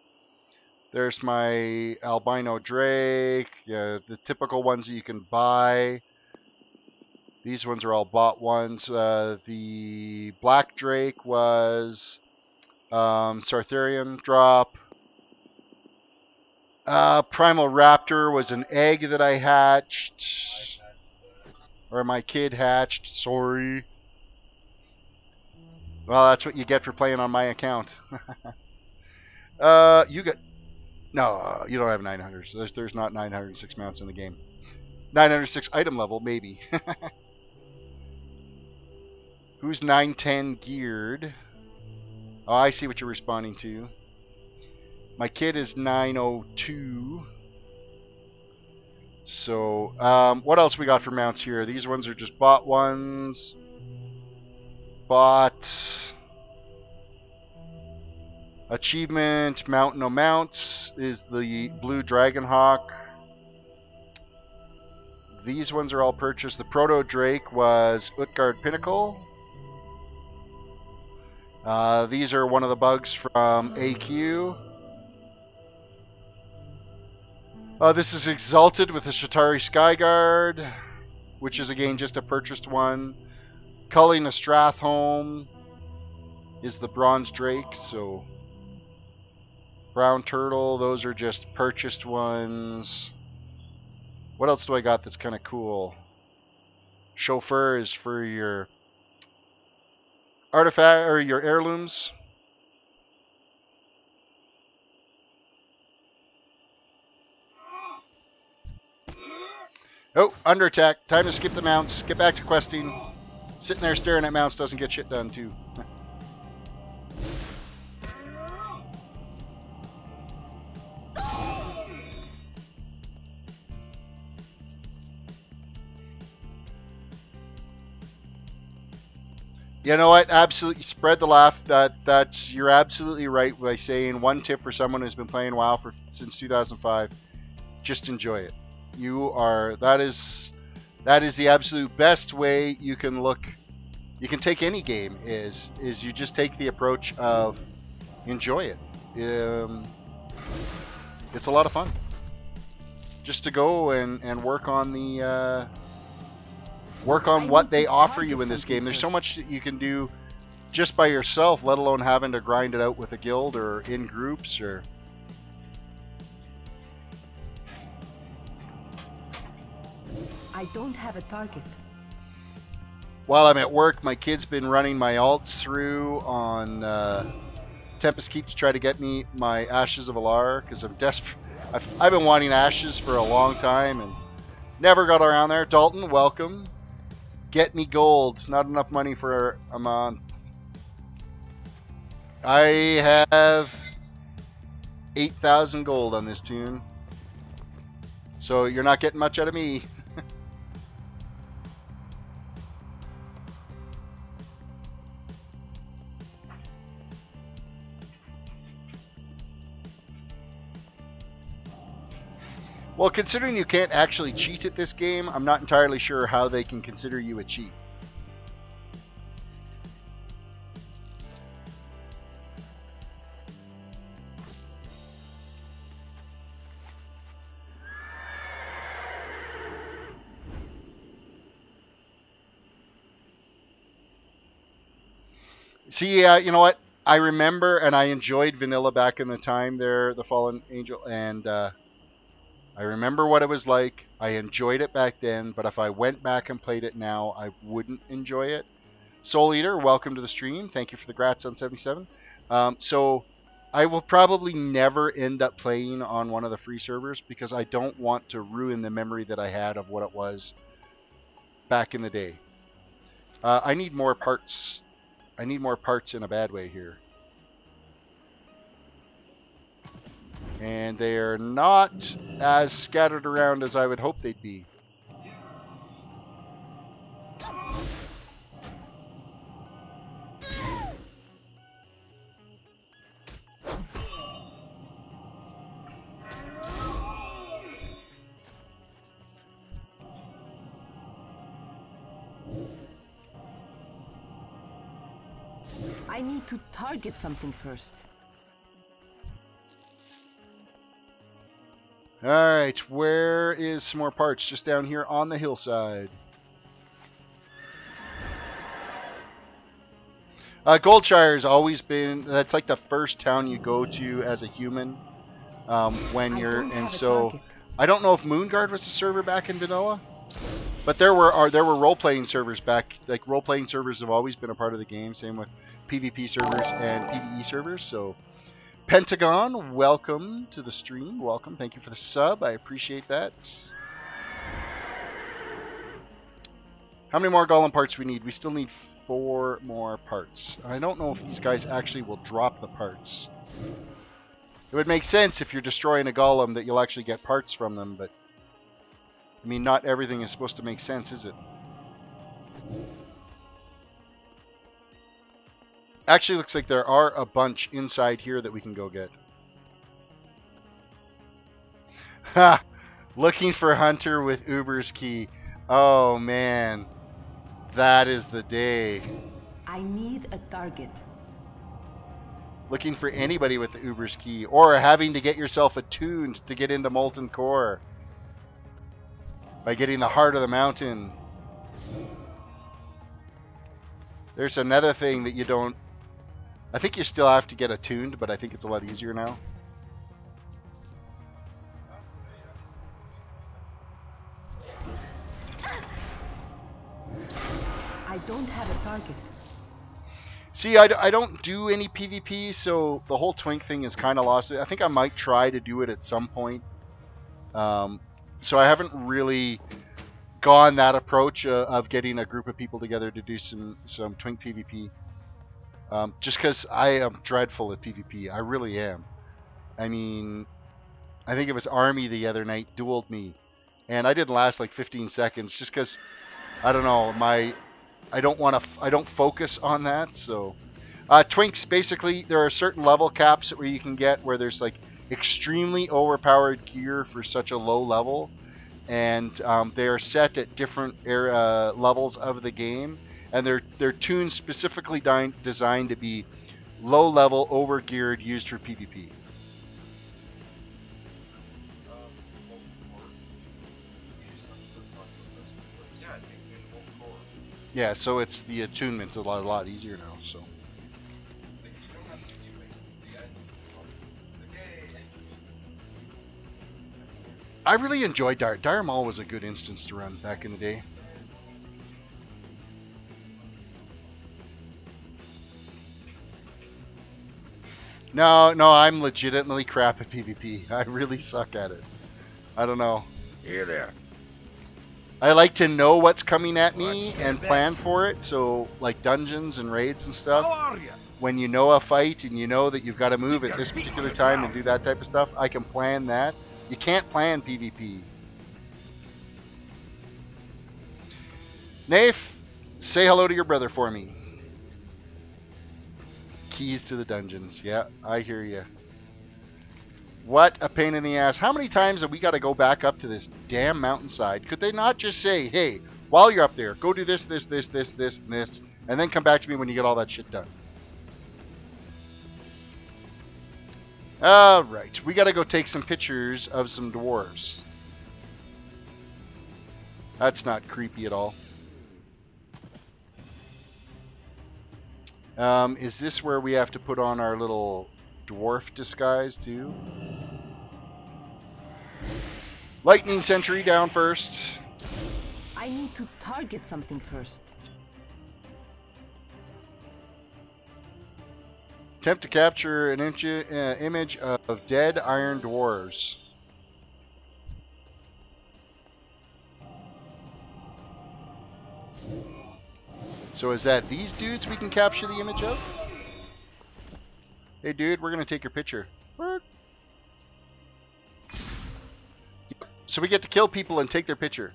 There's my albino drake, the typical ones that you can buy. These ones are all bought ones. The black drake was Sartharian drop. Primal Raptor was an egg that I hatched. Or my kid hatched, sorry. Well, that's what you get for playing on my account. You got... No, you don't have 900s. There's not 906 mounts in the game. 906 item level, maybe. Who's 910 geared? Oh, I see what you're responding to. My kid is 902. So, what else we got for mounts here? These ones are just bought ones. Bought. Achievement, Mount No Mounts is the Blue Dragonhawk. These ones are all purchased. The Proto Drake was Utgard Pinnacle. These are one of the bugs from AQ. This is Exalted with the Shatari Skyguard, which is again just a purchased one. Culling the Strathholm is the Bronze Drake, so Brown Turtle, those are just purchased ones. What else do I got that's kind of cool? Chauffeur is for your artifact or your heirlooms. Oh, under attack. Time to skip the mounts. Get back to questing. Sitting there staring at mounts doesn't get shit done too. You know what? Absolutely spread the laugh. You're absolutely right by saying one tip for someone who's been playing WoW since 2005. Just enjoy it. That is the absolute best way you can look. You can take any game is you just take the approach of enjoy it. It's a lot of fun. Just to go and work on the what they offer you in this game. There's so much that you can do just by yourself, let alone having to grind it out with a guild or in groups or. I don't have a target. While I'm at work, my kid's been running my alts through on Tempest Keep to try to get me my Ashes of Alar because I'm desperate. I've been wanting Ashes for a long time and never got around there. Dalton, welcome. Get me gold. Not enough money for a month. I have 8,000 gold on this tune. So you're not getting much out of me. Well, considering you can't actually cheat at this game, I'm not entirely sure how they can consider you a cheat. See, you know what? I remember and I enjoyed vanilla back in the time there, the Fallen Angel, and I remember what it was like. I enjoyed it back then, but if I went back and played it now, I wouldn't enjoy it. Soul Eater, welcome to the stream. Thank you for the grats on 77. So I will probably never end up playing on one of the free servers because I don't want to ruin the memory that I had of what it was back in the day. I need more parts. I need more parts in a bad way here. And they are not as scattered around as I would hope they'd be. I need to target something first. Alright, where is some more parts? Just down here on the hillside. Goldshire's always been, that's like the first town you go to as a human when you're, and so, I don't know if Moonguard was a server back in vanilla, but there were role-playing servers back, like role-playing servers have always been a part of the game, same with PvP servers and PvE servers, so Pentagon, welcome to the stream. Welcome. Thank you for the sub. I appreciate that. How many more golem parts we need? We still need 4 more parts. I don't know if these guys actually will drop the parts. It would make sense if you're destroying a golem that you'll actually get parts from them, but I mean, not everything is supposed to make sense, is it? Actually, looks like there are a bunch inside here that we can go get. Ha! Looking for Hunter with Uber's key. Oh, man. That is the day. I need a target. Looking for anybody with the Uber's key. Or having to get yourself attuned to get into Molten Core. By getting the Heart of the Mountain. There's another thing that you don't... I think you still have to get attuned, but I think it's a lot easier now. don't have a target. See, I don't do any PvP, so the whole twink thing is kind of lost. I think I might try to do it at some point. So I haven't really gone that approach of getting a group of people together to do some twink PvP. Just because I am dreadful at PvP. I really am. I mean, I think it was Army the other night dueled me, and I didn't last like 15 seconds just because, I don't know, I don't focus on that. So twinks, basically there are certain level caps where you can get where there's like extremely overpowered gear for such a low level, and they are set at different levels of the game, and they're tuned specifically designed to be low level, over geared, used for PvP. Yeah, so it's the attunement's a lot easier now. So I really enjoyed Dire Maul was a good instance to run back in the day. No, I'm legitimately crap at PvP. I really suck at it. I don't know. Here there. I like to know what's coming at me and plan for it. So, like dungeons and raids and stuff. How are you? When you know a fight and you know that you've got to move at this particular time and do that type of stuff, I can plan that. You can't plan PvP. Nafe, say hello to your brother for me. Keys to the dungeons. Yeah, I hear you. What a pain in the ass. How many times have we got to go back up to this damn mountainside? Could they not just say, hey, while you're up there, go do this, this, this, this, this, and this, and then come back to me when you get all that shit done? Alright, we got to go take some pictures of some dwarves. That's not creepy at all. Is this where we have to put on our little dwarf disguise too? Lightning Sentry down first. I need to target something first. Attempt to capture an image of dead iron dwarves. So is that these dudes we can capture the image of? Hey dude, we're gonna take your picture. What? So we get to kill people and take their picture.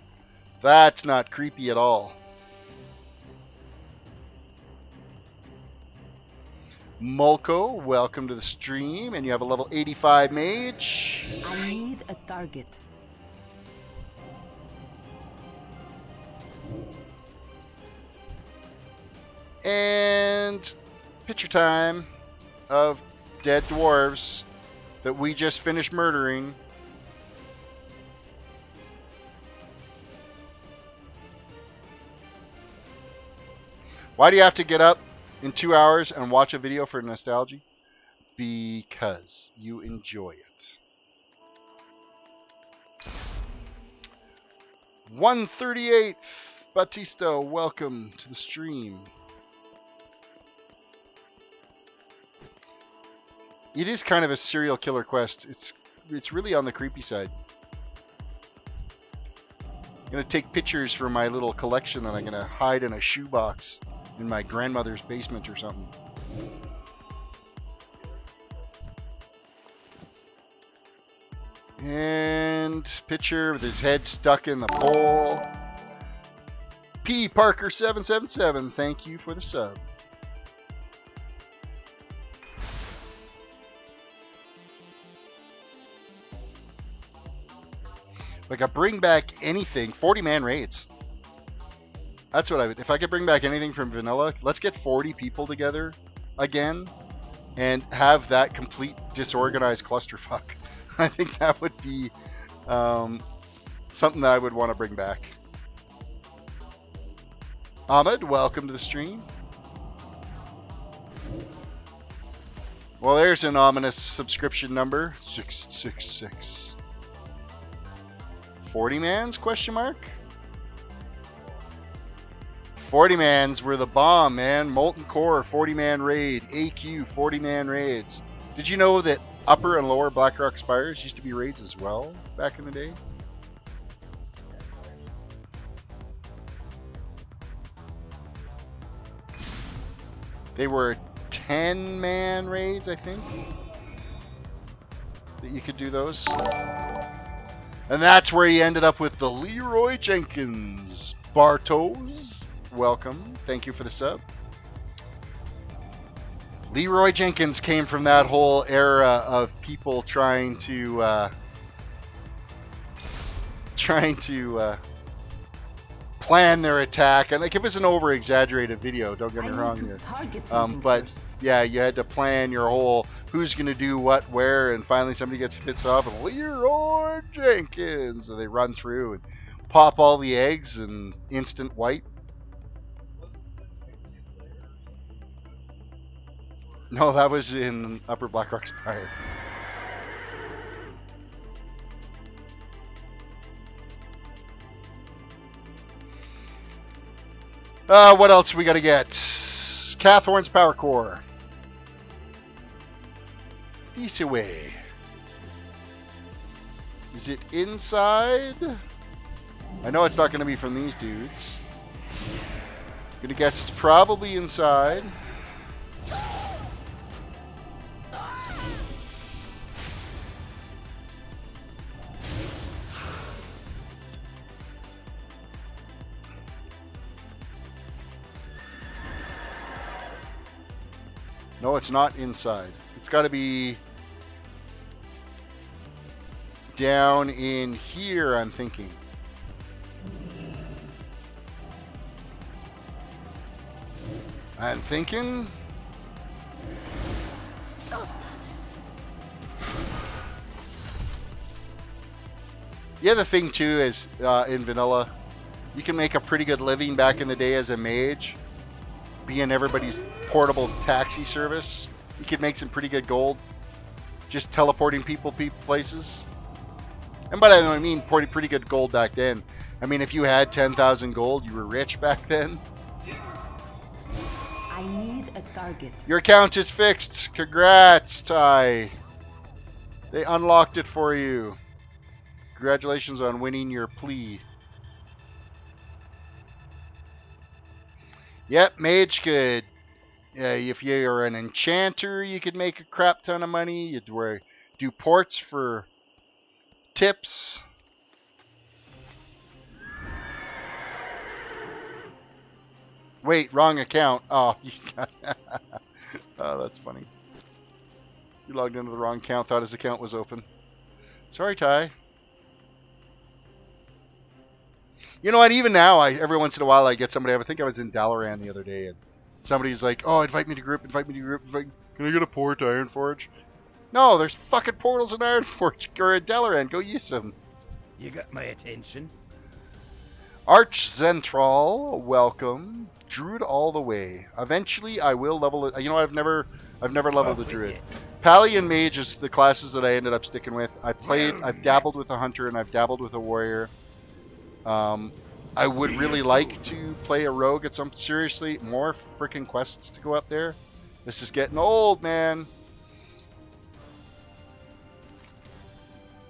That's not creepy at all. Molko, welcome to the stream, and you have a level 85 mage. I need a target. And picture time of dead dwarves that we just finished murdering. Why do you have to get up in 2 hours and watch a video for nostalgia? Because you enjoy it. 138th Batista, welcome to the stream. It is kind of a serial killer quest. It's really on the creepy side. I'm gonna take pictures for my little collection that I'm gonna hide in a shoebox in my grandmother's basement or something. And picture with his head stuck in the pole. P Parker 777, thank you for the sub. Like, I bring back anything, 40-man raids. That's what I would, if I could bring back anything from vanilla, let's get 40 people together again and have that complete disorganized clusterfuck. I think that would be something that I would want to bring back. Ahmed, welcome to the stream. Well, there's an ominous subscription number, 666. 40 mans, question mark? 40-mans were the bomb, man. Molten Core, 40-man raid. AQ, 40-man raids. Did you know that upper and lower Blackrock Spires used to be raids as well back in the day? They were 10-man raids, I think, that you could do those. And that's where he ended up with the Leroy Jenkins. Bartos, welcome. Thank you for the sub. Leroy Jenkins came from that whole era of people trying to plan their attack, and like it was an over-exaggerated video. Don't get me wrong here, but first. Yeah, you had to plan your whole who's going to do what, where, and finally somebody gets pissed off and Leroy Jenkins, and they run through and pop all the eggs and instant wipe. No, that was in Upper Blackrock Spire. What else we gotta get? Cathorn's Power Core. This way. Is it inside? I know it's not gonna be from these dudes. Gonna guess it's probably inside. No, it's not inside. It's got to be down in here, I'm thinking. The other thing too is in vanilla, you can make a pretty good living back in the day as a mage, being everybody's portable taxi service. You could make some pretty good gold just teleporting people places. And by that I mean pretty good gold back then. I mean, if you had 10,000 gold, you were rich back then. I need a target. Your account is fixed. Congrats, Ty. They unlocked it for you. Congratulations on winning your plea. Yep, Mage could. If you're an enchanter, you could make a crap ton of money. You'd do ports for tips. Wait, wrong account. Oh, oh, that's funny. You logged into the wrong account, thought his account was open. Sorry, Ty. You know what? Even now, every once in a while, I get somebody. I think I was in Dalaran the other day, and somebody's like, "Oh, invite me to group. Invite me to group. Can I get a port to Ironforge?" No, there's fucking portals in Ironforge or in Dalaran. Go use them. You got my attention. Archzentral, welcome. Druid all the way. Eventually, I will level it. You know, I've never leveled the Druid. Pally and Mage is the classes that I ended up sticking with. I've dabbled with a Hunter and I've dabbled with a Warrior. I would really like to play a Rogue at some seriously more freaking quests to go up there. This is getting old, man.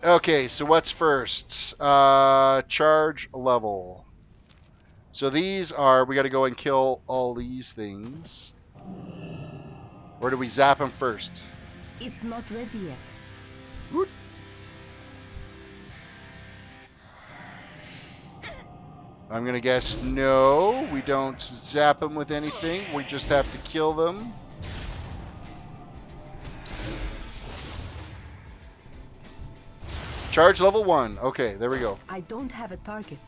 Okay, so what's first? Charge level. So these are, we got to go and kill all these things. Or do we zap them first? It's not ready yet. Woot. I'm going to guess no, we don't zap them with anything. We just have to kill them. Charge level 1. Okay, there we go. I don't have a target.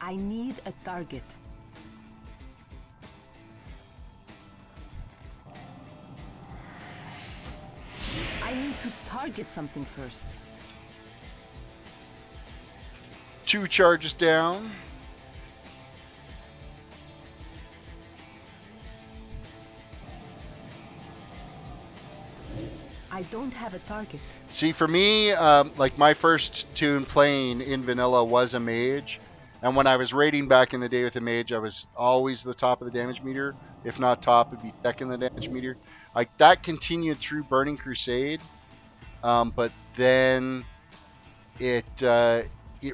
I need a target. I need to target something first. 2 charges down. I don't have a target. See, for me, like my first tune playing in vanilla was a Mage, And when I was raiding back in the day with the Mage, I was always the top of the damage meter. If not top, it'd be second in the damage meter. Like that continued through Burning Crusade, but then it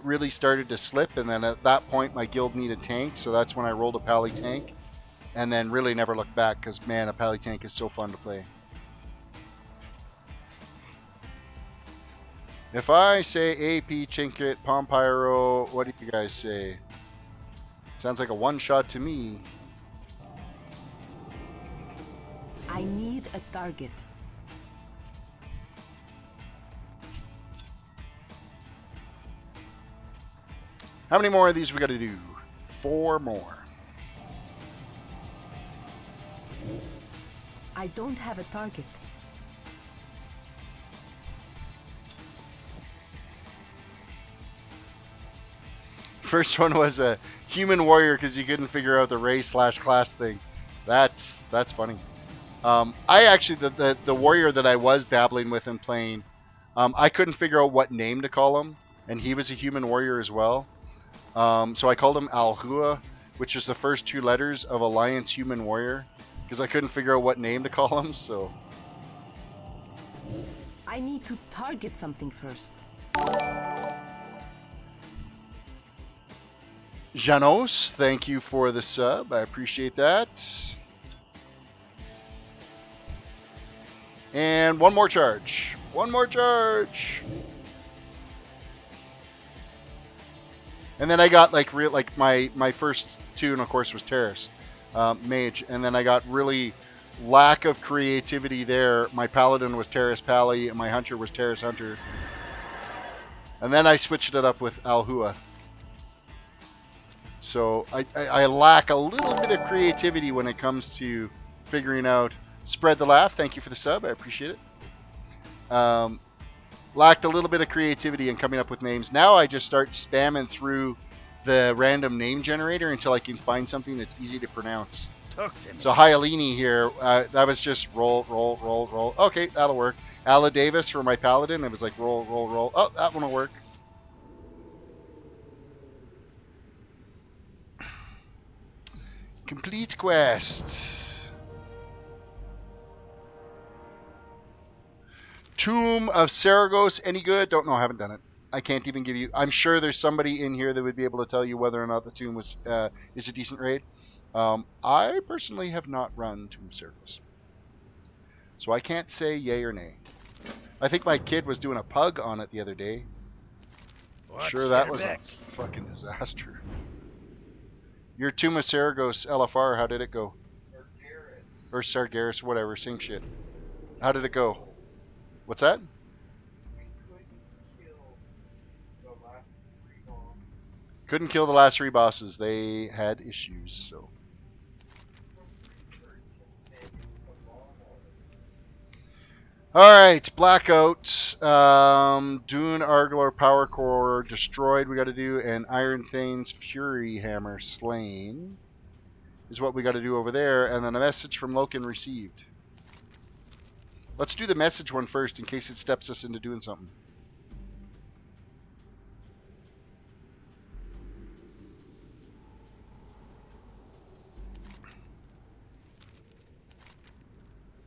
really started to slip. And then at that point, my guild needed tanks, so that's when I rolled a Pally tank, and then really never looked back because man, a Pally tank is so fun to play. If I say AP, Chinket, Pompyro, what do you guys say? Sounds like a one-shot to me. I need a target. How many more of these we got to do? 4 more. I don't have a target. First one was a human warrior because you couldn't figure out the race/class thing. That's funny. I actually the warrior that I was dabbling with and playing, I couldn't figure out what name to call him, and he was a human warrior as well. So I called him Alhua, which is the first 2 letters of Alliance Human Warrior, because I couldn't figure out what name to call him. So I need to target something first. Janos, thank you for the sub. I appreciate that. And one more charge. One more charge. And then I got like my first tune, of course, was Terris, Mage, and then I got really lack of creativity there. My Paladin was Terris Pally, and my Hunter was Terris Hunter. And then I switched it up with Alhua. So I lack a little bit of creativity when it comes to figuring out. Spread the laugh. Thank you for the sub. I appreciate it. Lacked a little bit of creativity in coming up with names. Now I just start spamming through the random name generator until I can find something that's easy to pronounce. So Hyalini here. That was just roll, roll, roll, roll. Okay, that'll work. Ala Davis for my Paladin. It was like roll, roll, roll. Oh, that one will work. Complete quest. Tomb of Saragos, any good? Don't know, I haven't done it. I can't even give you... I'm sure there's somebody in here that would be able to tell you whether or not the tomb was is a decent raid. I personally have not run Tomb of Saragos, so I can't say yay or nay. I think my kid was doing a pug on it the other day. Sure, that was a fucking disaster. Your Tomb of Saragos LFR, how did it go? Or Sargeras, whatever, same shit. How did it go? What's that? Couldn't kill the last 3 bosses. They had issues, so. Alright, Blackout. Dune Argler Power Core destroyed, we got to do, and Iron Thane's Fury Hammer slain is what we got to do over there, and then a message from Loken received. Let's do the message one first in case it steps us into doing something.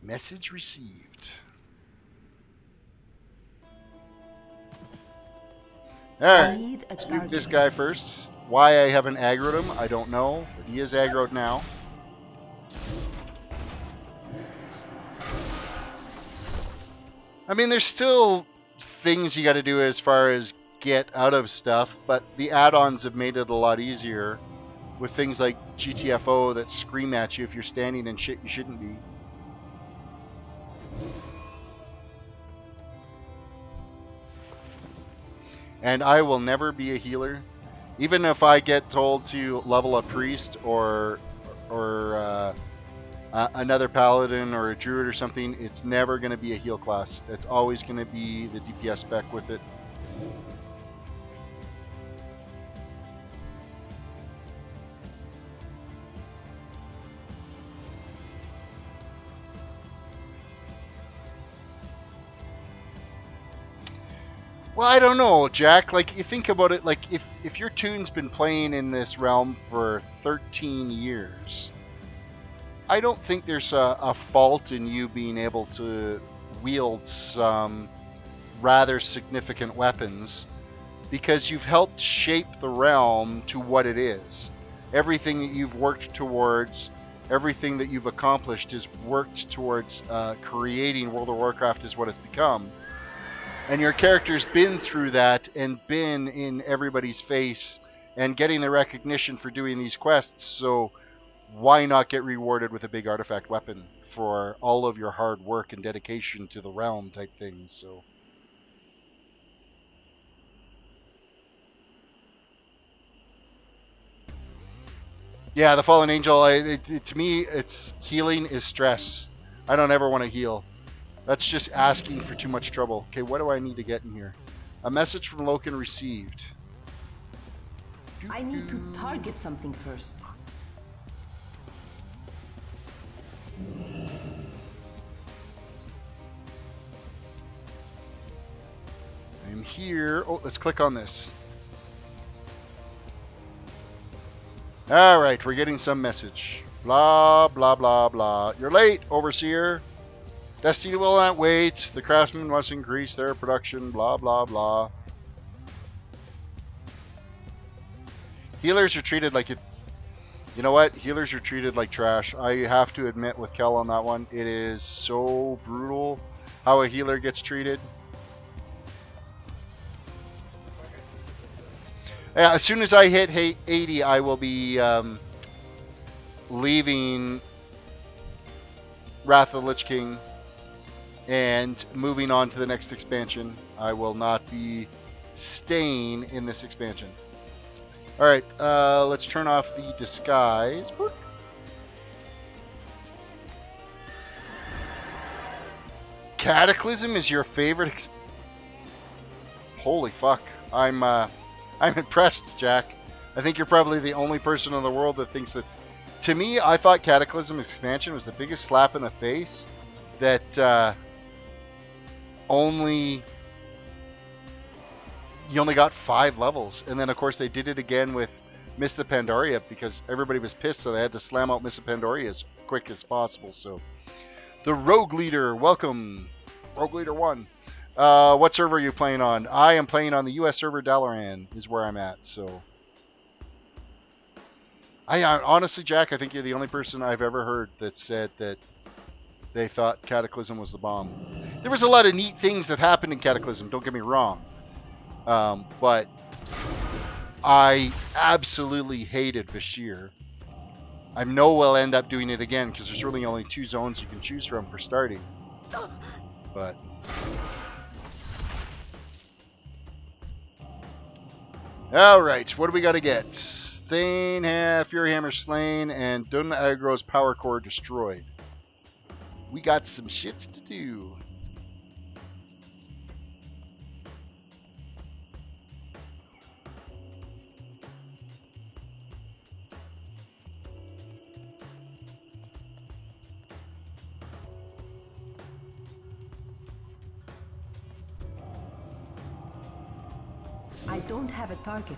Message received. Alright, let's do this guy first. Why I haven't aggroed him, I don't know, but he is aggroed now. I mean, there's still things you got to do as far as get out of stuff, but the add-ons have made it a lot easier with things like GTFO that scream at you if you're standing in shit you shouldn't be. And I will never be a healer. Even if I get told to level a priest or another paladin or a druid or something, it's never going to be a heal class. It's always going to be the DPS spec with it. Well, I don't know, Jack. Like, you think about it, like, if your tune's been playing in this realm for 13 years, I don't think there's a fault in you being able to wield some rather significant weapons, because you've helped shape the realm to what it is. Everything that you've worked towards, everything that you've accomplished is worked towards creating World of Warcraft as what it's become. And your character's been through that and been in everybody's face and getting the recognition for doing these quests, so why not get rewarded with a big artifact weapon for all of your hard work and dedication to the realm type things? So yeah, the Fallen Angel, to me, it's healing is stress. I don't ever want to heal. That's just asking for too much trouble. Okay, what do I need to get in here? A message from Loken received. I need to target something first. I'm here. Oh, let's click on this. All right, we're getting some message. Blah, blah, blah, blah. You're late, Overseer. Destiny will not wait. The craftsmen must increase their production. Blah, blah, blah. Healers are treated like it. You know what? Healers are treated like trash. I have to admit with Kel on that one, it is so brutal how a healer gets treated. Yeah, as soon as I hit 80, I will be leaving Wrath of the Lich King and moving on to the next expansion. I will not be staying in this expansion. Alright, let's turn off the disguise. Cataclysm is your favorite Holy fuck. I'm impressed, Jack. I think you're probably the only person in the world that thinks that. To me, I thought Cataclysm expansion was the biggest slap in the face that you only got 5 levels. And then, of course, they did it again with Miss of Pandaria because everybody was pissed, so they had to slam out Miss of Pandaria as quick as possible. So, the Rogue Leader, welcome. Rogue Leader 1. What server are you playing on? I am playing on the US server Dalaran is where I'm at, so. Honestly, Jack, I think you're the only person I've ever heard that said that they thought Cataclysm was the bomb. There was a lot of neat things that happened in Cataclysm, don't get me wrong. But I absolutely hated Vashir. I know we'll end up doing it again because there's really only 2 zones you can choose from for starting. But alright, what do we got to get? Thane, Fury Hammer slain, and Dun Aggro's power core destroyed. We got some shits to do. I don't have a target.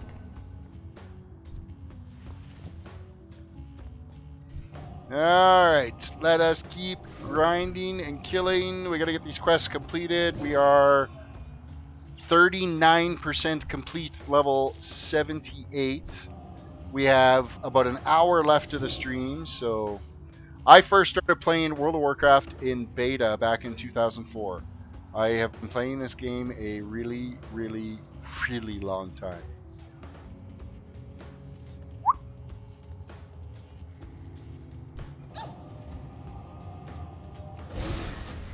Alright, let us keep grinding and killing. We gotta get these quests completed. We are 39% complete, level 78. We have about an hour left of the stream, so I first started playing World of Warcraft in beta back in 2004. I have been playing this game a really, really, really long time.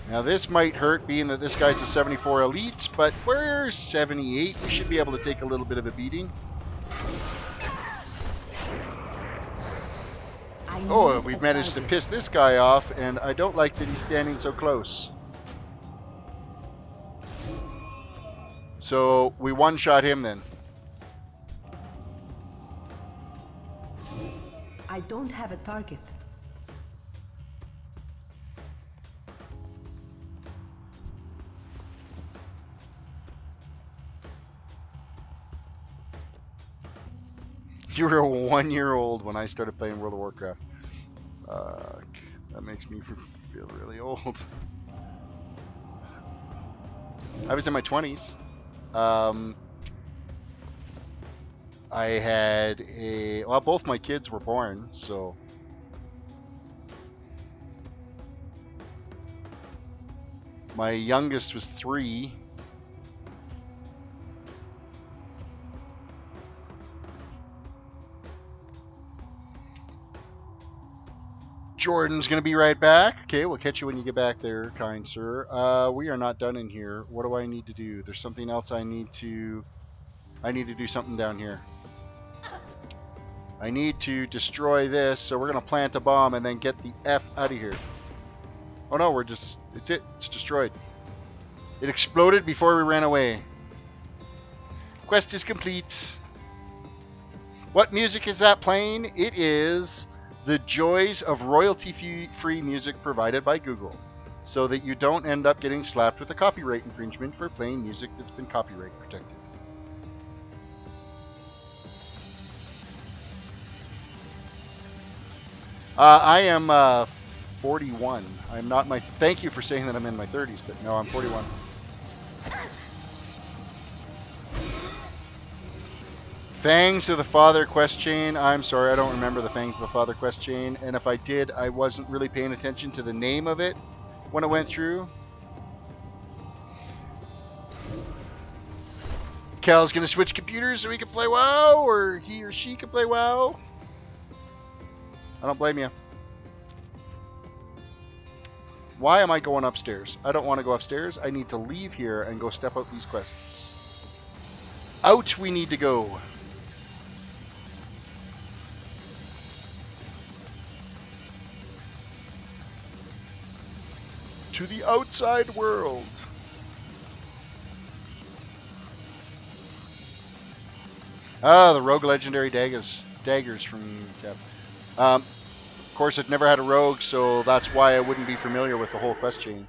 Now this might hurt being that this guy's a 74 elite, but we're 78. We should be able to take a little bit of a beating. Oh, we've managed to piss this guy off, and I don't like that he's standing so close. So we one-shot him then. I don't have a target. You were a 1-year-old when I started playing World of Warcraft. That makes me feel really old. I was in my 20s. I had well, both my kids were born, so. My youngest was 3. Jordan's going to be right back. Okay, we'll catch you when you get back there, kind sir. We are not done in here. What do I need to do? There's something else I need to do something down here. I need to destroy this, so we're going to plant a bomb and then get the F out of here. Oh no, it's destroyed. It exploded before we ran away. Quest is complete. What music is that playing? It is the joys of royalty-free music provided by Google, so that you don't end up getting slapped with a copyright infringement for playing music that's been copyright protected. I am 41. I'm not my. Thank you for saying that I'm in my 30s, but no, I'm 41. Fangs of the Father quest chain. I'm sorry, I don't remember the Fangs of the Father quest chain, and if I did, I wasn't really paying attention to the name of it when it went through. Cal's gonna switch computers so he can play WoW, or he or she can play WoW. I don't blame you. Why am I going upstairs? I don't want to go upstairs. I need to leave here and go step out these quests. Out we need to go. To the outside world. Ah, the rogue legendary daggers from Cap. Of course, I've never had a rogue, so that's why I wouldn't be familiar with the whole quest chain.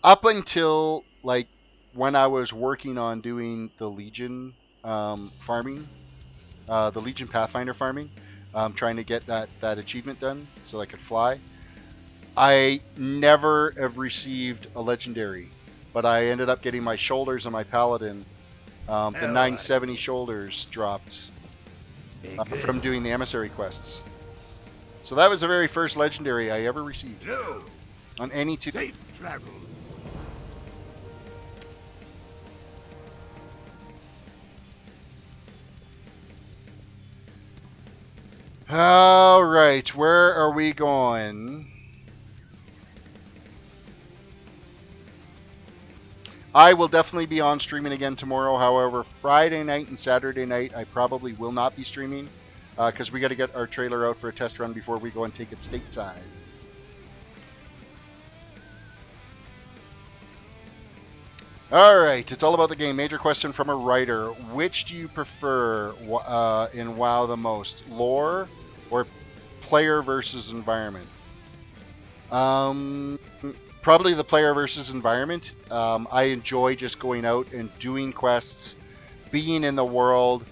Up until, like, when I was working on doing the Legion farming, the Legion Pathfinder farming, trying to get that achievement done so I could fly, I never have received a legendary, but I ended up getting my shoulders and my paladin. The 970 shoulders dropped from doing the emissary quests. So that was the very first legendary I ever received on any two. Safe travel. All right, where are we going? I will definitely be on streaming again tomorrow. However, Friday night and Saturday night, I probably will not be streaming because we got to get our trailer out for a test run before we go and take it stateside. All right, it's all about the game. Major question from a writer. Which do you prefer in WoW the most? Lore or player versus environment? Probably the player versus environment. I enjoy just going out and doing quests, being in the world.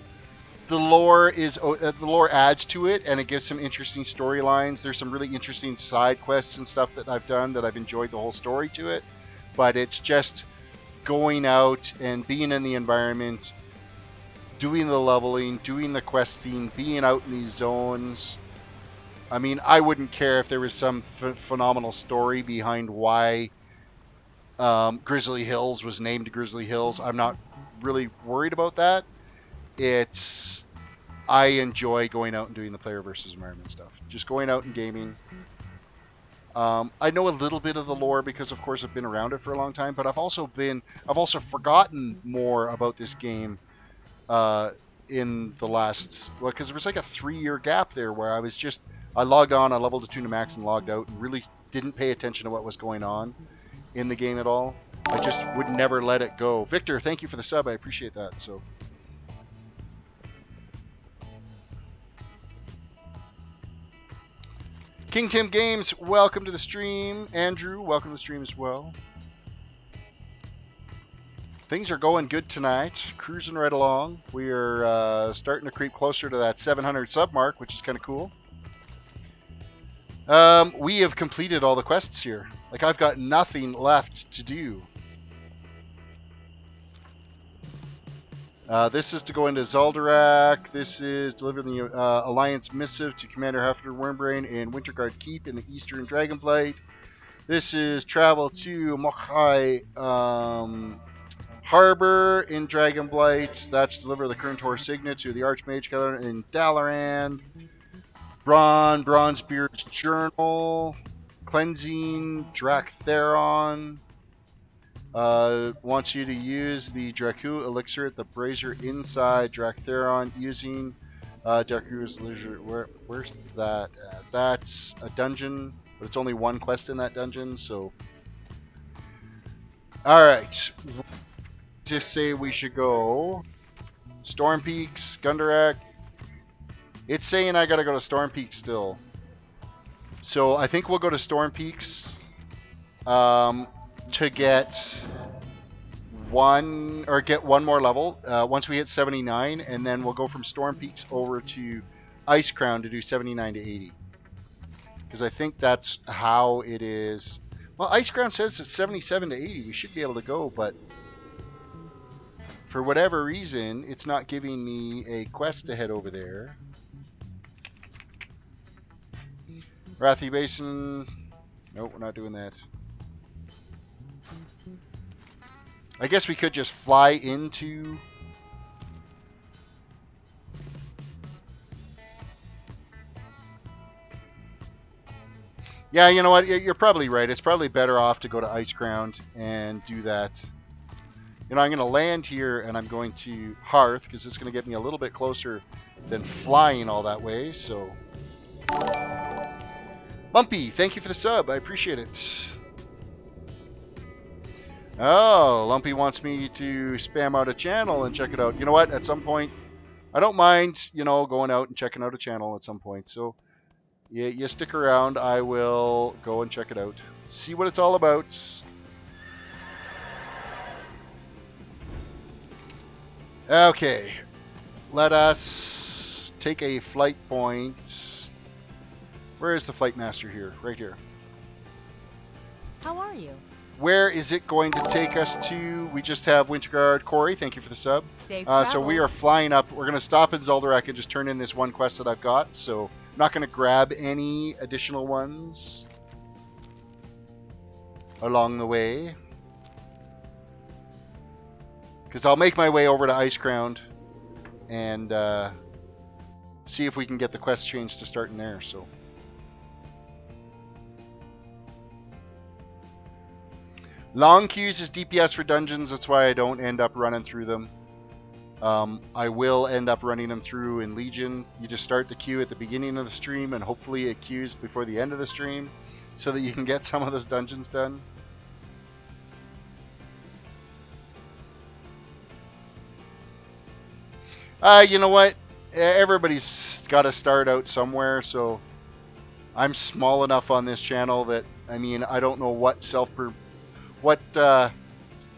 The lore adds to it, and it gives some interesting storylines. There's some really interesting side quests and stuff that I've done that I've enjoyed the whole story to it. But it's just going out and being in the environment, doing the leveling, doing the questing, being out in these zones. I mean, I wouldn't care if there was some phenomenal story behind why Grizzly Hills was named Grizzly Hills. I'm not really worried about that. I enjoy going out and doing the player versus environment stuff. Just going out and gaming. I know a little bit of the lore because, of course, I've been around it for a long time. But I've also forgotten more about this game in the last, well, because there was like a 3-year gap there where I logged on, I leveled to tuna max and logged out and really didn't pay attention to what was going on in the game at all. I just would never let it go. Victor, thank you for the sub. I appreciate that. So. King Tim Games, welcome to the stream. Andrew, welcome to the stream as well. things are going good tonight. Cruising right along. We are starting to creep closer to that 700 sub mark, which is kind of cool. We have completed all the quests here. Like, I've got nothing left to do. This is to go into Zaldarak. This is deliver the Alliance missive to Commander Hefner Wormbrain in Winterguard Keep in the Eastern Dragonblight. This is travel to Mochai Harbor in Dragonblight. That's deliver the Kerntor Signet to the Archmage Keller in Dalaran. Bronzebeard's Journal. Cleansing Draktheron. Wants you to use the Dracu elixir at the brazier inside Draktheron using Dracu's elixir. Where's that? That's a dungeon, but it's only one quest in that dungeon. So, all right. Just say we should go Storm Peaks, Gundarak. It's saying I gotta go to Storm Peaks still. So I think we'll go to Storm Peaks. To get one more level once we hit 79, and then we'll go from Storm Peaks over to Icecrown to do 79 to 80, because I think that's how it is. Well, Icecrown says it's 77 to 80. We should be able to go, but for whatever reason it's not giving me a quest to head over there. Wrathy Basin. Nope, we're not doing that. I guess we could just fly into... Yeah, you know what? You're probably right. It's probably better off to go to Icecrown and do that. You know, I'm going to land here and I'm going to Hearth, because it's going to get me a little bit closer than flying all that way, so... Bumpy, thank you for the sub. I appreciate it. Oh, Lumpy wants me to spam out a channel and check it out. You know what? At some point, I don't mind, you know, going out and checking out a channel at some point. So, yeah, you stick around. I will go and check it out. See what it's all about. Okay. Let us take a flight point. Where is the flight master here? Right here. How are you? Where is it going to take us to? We just have Winterguard. Corey, thank you for the sub. Safe so we are flying up. We're going to stop in Zaldarak and just turn in this one quest that I've got. So I'm not going to grab any additional ones along the way, because I'll make my way over to Icecrown and see if we can get the quest changed to start in there. So. Long queues is DPS for dungeons. That's why I don't end up running through them. I will end up running them through in Legion. You just start the queue at the beginning of the stream, and hopefully it queues before the end of the stream, so that you can get some of those dungeons done. You know what? Everybody's got to start out somewhere, so I'm small enough on this channel that, I mean, I don't know what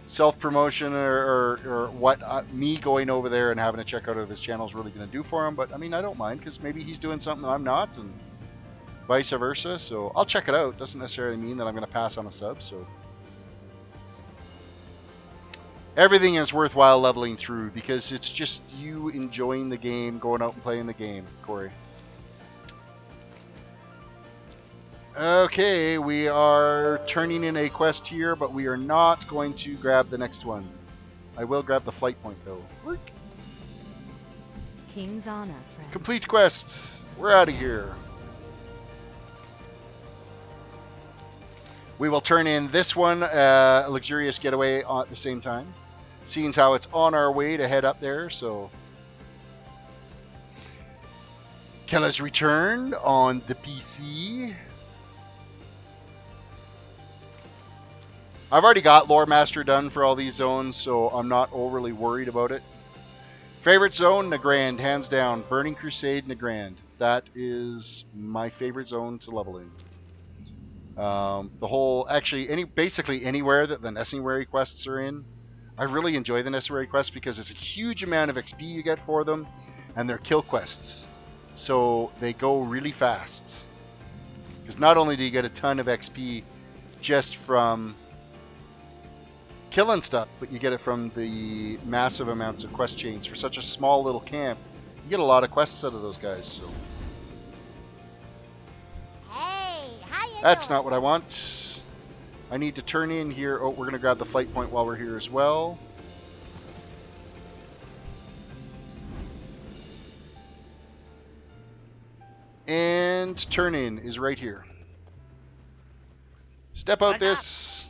self-promotion or what me going over there and having to check out of his channel is really going to do for him. But I mean, I don't mind, because maybe he's doing something that I'm not, and vice versa. So I'll check it out. Doesn't necessarily mean that I'm going to pass on a sub. So everything is worthwhile leveling through, because it's just you enjoying the game, going out and playing the game, Corey. Okay, we are turning in a quest here, but we are not going to grab the next one. I will grab the flight point, though. Work. King's honor, friend. Complete quest. We're out of here. We will turn in this one, a luxurious getaway, at the same time. Seeing how it's on our way to head up there, so... Kella's returned on the PC. I've already got Lore Master done for all these zones, so I'm not overly worried about it. Favorite zone, Nagrand, hands down. Burning Crusade, Nagrand. That is my favorite zone to level in. The whole, actually, basically anywhere that the Nessinwary quests are in, I really enjoy the necessary quests because it's a huge amount of XP you get for them, and they're kill quests. So they go really fast. Because not only do you get a ton of XP just from killing stuff, but you get it from the massive amounts of quest chains. For such a small little camp, you get a lot of quests out of those guys. So Hey, how you that's doing? not what I want. I need to turn in here. Oh, we're going to grab the flight point while we're here as well. And turn in is right here. Step out this.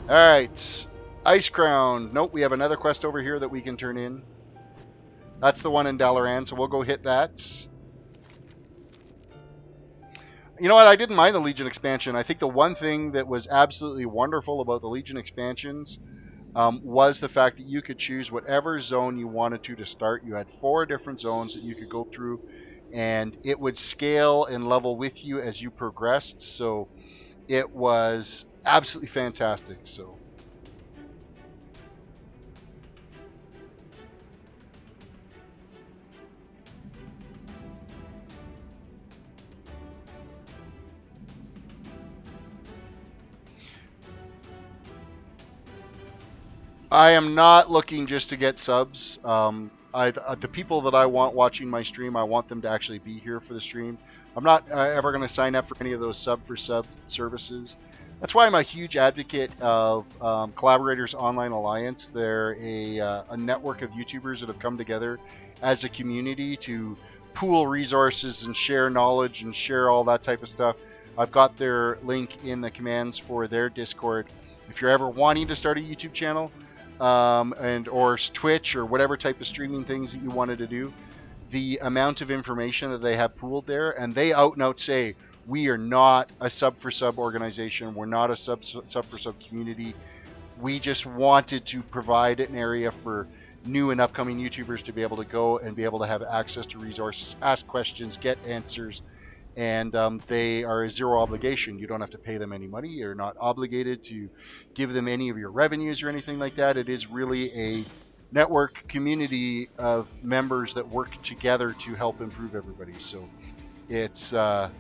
Alright. Icecrown. Nope, we have another quest over here that we can turn in. That's the one in Dalaran, so we'll go hit that. You know what? I didn't mind the Legion expansion. I think the one thing that was absolutely wonderful about the Legion expansions was the fact that you could choose whatever zone you wanted to start. You had 4 different zones that you could go through, and it would scale and level with you as you progressed. So it was absolutely fantastic. So I am not looking just to get subs. The people that I want watching my stream, I want them to actually be here for the stream. I'm not ever going to sign up for any of those sub services. That's why I'm a huge advocate of Collaborators Online Alliance. They're a network of YouTubers that have come together as a community to pool resources and share knowledge and share all that type of stuff. I've got their link in the commands for their Discord. If you're ever wanting to start a YouTube channel, or Twitch or whatever type of streaming things that you wanted to do, the amount of information that they have pooled there, and they out and out say, we are not a sub for sub organization, we're not a sub for sub community. We just wanted to provide an area for new and upcoming YouTubers to be able to go and be able to have access to resources, ask questions, get answers, and they are a zero obligation. You don't have to pay them any money. You're not obligated to give them any of your revenues or anything like that. It is really a network community of members that work together to help improve everybody. So it's a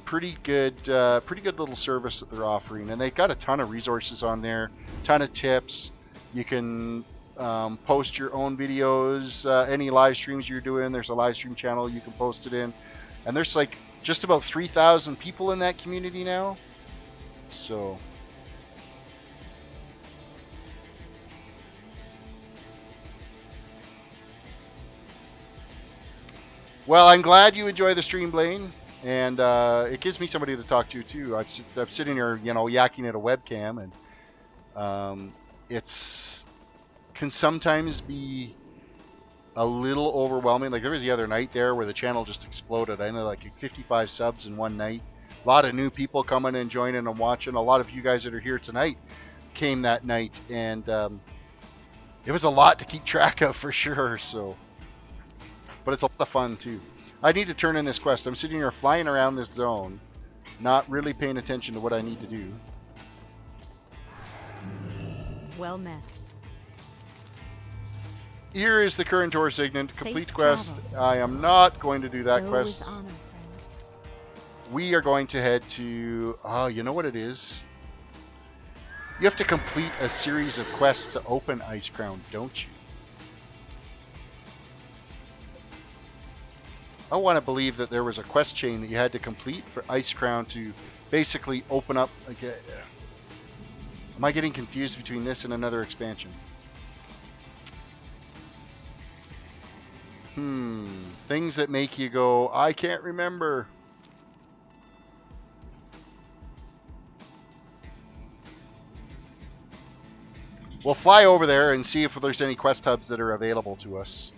pretty good little service that they're offering, and they've got a ton of resources on there, ton of tips. You can post your own videos, any live streams you're doing. There's a live stream channel you can post it in, and there's like just about 3,000 people in that community now. So well, I'm glad you enjoy the stream, Blaine, and it gives me somebody to talk to too. I'm sitting here, yakking at a webcam, and can sometimes be a little overwhelming. Like there was the other night there where the channel just exploded. I know, like 55 subs in one night. A lot of new people coming and joining and watching. A lot of you guys that are here tonight came that night, and it was a lot to keep track of for sure. So, but it's a lot of fun too. I need to turn in this quest. I'm sitting here flying around this zone, not really paying attention to what I need to do. Well met. Here is the current tour signet. Complete Safe quest. travels. I am not going to do that Go quest. with honor, friend. We are going to head to... Oh, you know what it is? You have to complete a series of quests to open Icecrown, don't you? I want to believe that there was a quest chain that you had to complete for Icecrown to basically open up... Am I getting confused between this and another expansion? Things that make you go, I can't remember. We'll fly over there and see if there's any quest hubs that are available to us.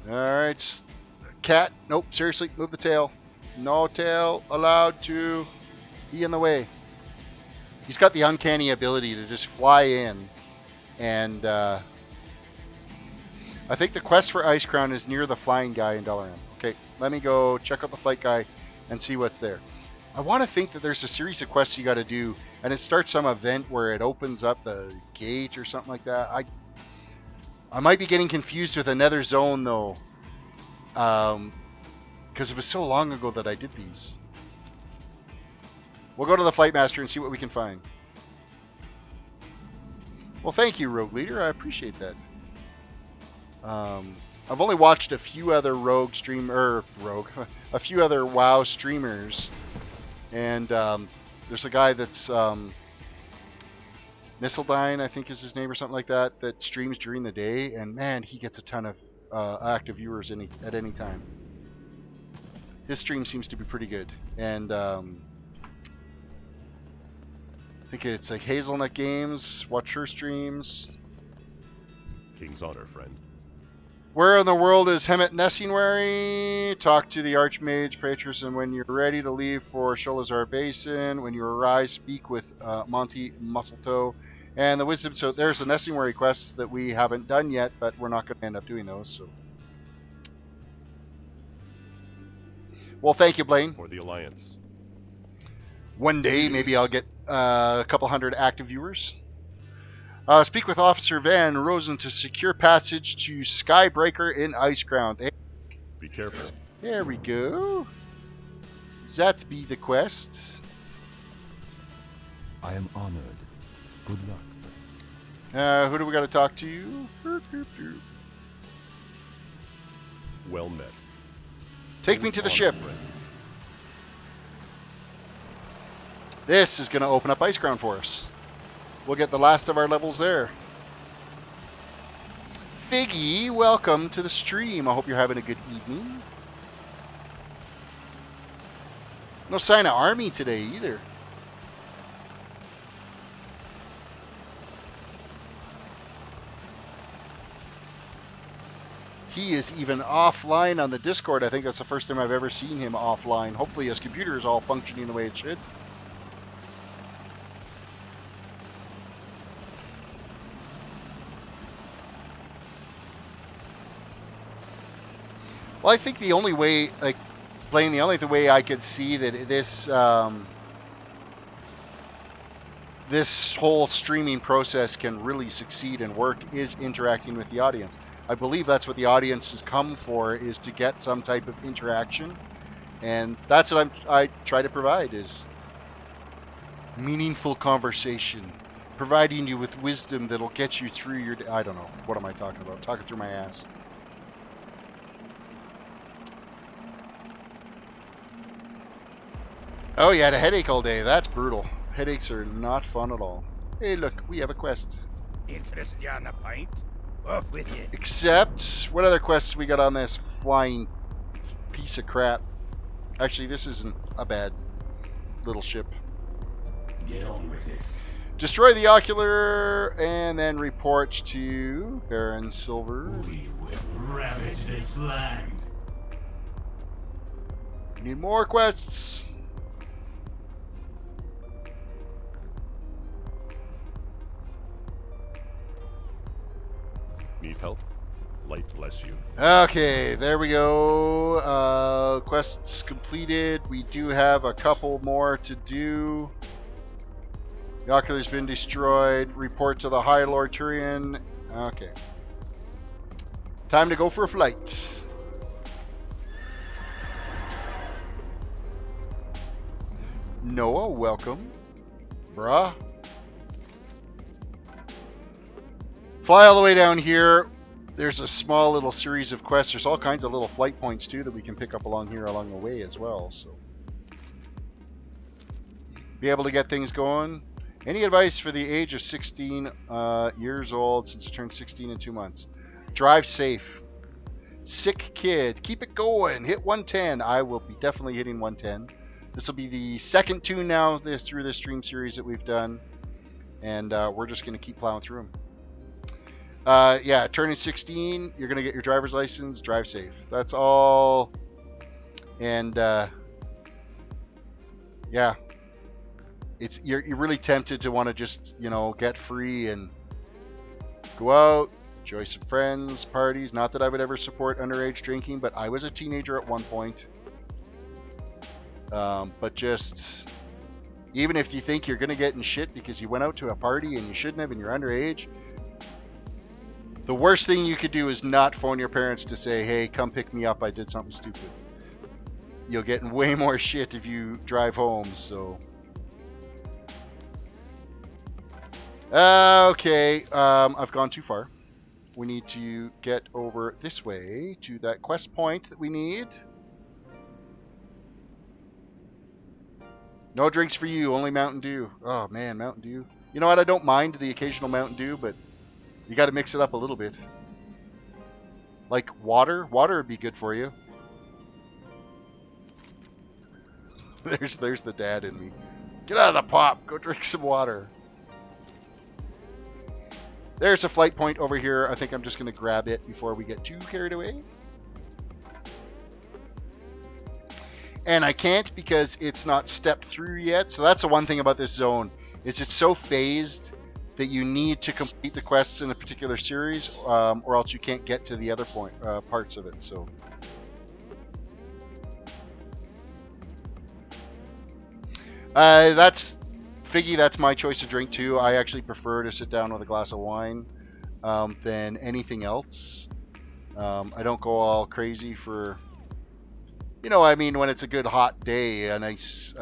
Alright. Cat. Nope, seriously, move the tail. No tail allowed to be in the way. He's got the uncanny ability to just fly in And I think the quest for Icecrown is near the flying guy in Dalaran. Okay, let me go check out the flight guy and see what's there. I want to think that there's a series of quests you got to do, and it starts some event where it opens up the gate or something like that. I might be getting confused with another zone though, because it was so long ago that I did these. We'll go to the Flight Master and see what we can find. Well, thank you, Rogue Leader. I appreciate that. I've only watched a few other a few other WoW streamers, and there's a guy that's Nisseldine, I think is his name or something like that, that streams during the day, and man, he gets a ton of active viewers at any time. His stream seems to be pretty good, and I think it's like Hazelnut Games. Watch her streams. King's honor, friend. Where in the world is Hemet Nessingwary? Talk to the Archmage Praetrus, and when you're ready to leave for Sholazar Basin, when you arrive, speak with Monty Muscletoe and the Wisdom. So there's the Nessingwary quests that we haven't done yet, but we're not going to end up doing those. So, well, thank you, Blaine. For the Alliance. One day, maybe I'll get a couple hundred active viewers. Speak with Officer Van Rosen to secure passage to Skybreaker in Icecrown. Be careful. There we go. That be the quest. I am honored. Good luck. Who do we got to talk to? Well met. Take me to the ship. Friend. This is going to open up Icecrown for us. We'll get the last of our levels there. Figgy, welcome to the stream. I hope you're having a good evening. No sign of Army today either. He is even offline on the Discord. I think that's the first time I've ever seen him offline. Hopefully his computer is all functioning the way it should. Well, I think the only way, like, Blaine, the only way I could see that this this whole streaming process can really succeed and work is interacting with the audience. I believe that's what the audience has come for, is to get some type of interaction, and that's what I try to provide, is meaningful conversation, providing you with wisdom that'll get you through your I don't know, what am I talking about? Talking through my ass. Oh, you had a headache all day. That's brutal. Headaches are not fun at all. Hey, look, we have a quest. Interested you on a pint? Off with you. Except, what other quests we got on this flying piece of crap? Actually, this isn't a bad little ship. Get on with it. Destroy the ocular and then report to Baron Silver. We will ravage this land. Need more quests. Need help? Light bless you. Okay, there we go. Quests completed. We do have a couple more to do. The ocular's been destroyed. Report to the High Lord Turian. Okay. Time to go for a flight. Noah, welcome. Bruh. Fly all the way down here. There's a small little series of quests. There's all kinds of little flight points too that we can pick up along here along the way as well. So be able to get things going. Any advice for the age of 16 years old since you turned 16 in 2 months? Drive safe. Sick kid. Keep it going. Hit 110. I will be definitely hitting 110. This will be the second tune now through this stream series that we've done. And we're just going to keep plowing through them. Yeah, turning 16, you're going to get your driver's license, drive safe. That's all. And, yeah. You're really tempted to want to just, you know, get free and Go out, enjoy some friends, parties. Not that I would ever support underage drinking, but I was a teenager at one point. But just, even if you think you're going to get in shit because you went out to a party and you shouldn't have and you're underage, the worst thing you could do is not phone your parents to say, hey, come pick me up, I did something stupid. You'll get in way more shit if you drive home, so. Okay, I've gone too far. We need to get over this way to that quest point that we need. No drinks for you, only Mountain Dew. Oh man, Mountain Dew. You know what, I don't mind the occasional Mountain Dew, but you got to mix it up a little bit. Like water? Water would be good for you. There's the dad in me. Get out of the pop, go drink some water. There's a flight point over here. I think I'm just going to grab it before we get too carried away. And I can't because it's not stepped through yet. So that's the one thing about this zone, is it's so phased that you need to complete the quests in a particular series, or else you can't get to the other parts of it. So that's Figgy. That's my choice to drink too. I actually prefer to sit down with a glass of wine than anything else. I don't go all crazy for, you know, I mean, when it's a good hot day, a nice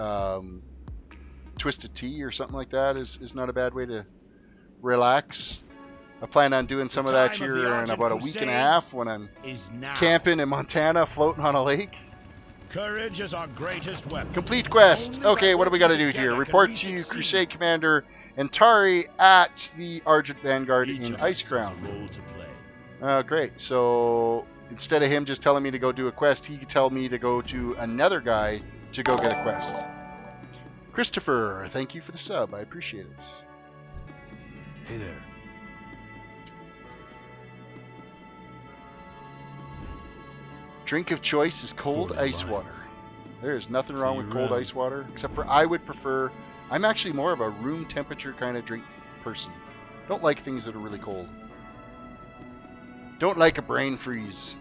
twisted tea or something like that is not a bad way to relax. I plan on doing some of that here in about a week and a half when I'm camping in Montana, floating on a lake. Courage is our greatest weapon. Complete quest. Okay, what do we got to do here? Report to Crusade Commander Antari at the Argent Vanguard in Icecrown. Great. So instead of him just telling me to go do a quest, he could tell me to go to another guy to go get a quest. Christopher, thank you for the sub. I appreciate it. Hey there. Drink of choice is cold ice water. There is nothing wrong with cold ice water, except for I would prefer, I'm actually more of a room temperature kind of drink person. Don't like things that are really cold. Don't like a brain freeze.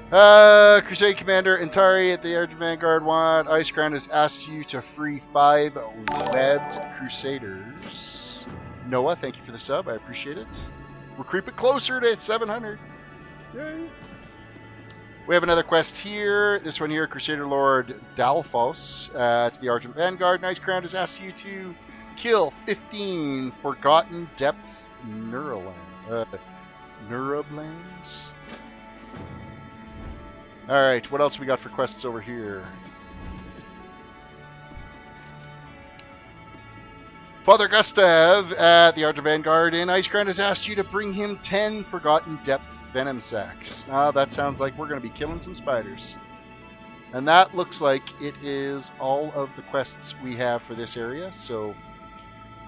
Crusade Commander Antari at the Argent Vanguard want Icecrown has asked you to free 5 webbed crusaders. Noah, thank you for the sub. I appreciate it. We're creeping closer to 700. Yay. We have another quest here. This one here, Crusader Lord Dalphos at the Argent Vanguard. Icecrown has asked you to kill 15 Forgotten Depths Neuroblans. Alright, what else we got for quests over here? Father Gustav at the Argent Vanguard in Icecrown has asked you to bring him 10 Forgotten Depths Venom Sacks. That sounds like we're going to be killing some spiders. And that looks like it is all of the quests we have for this area. So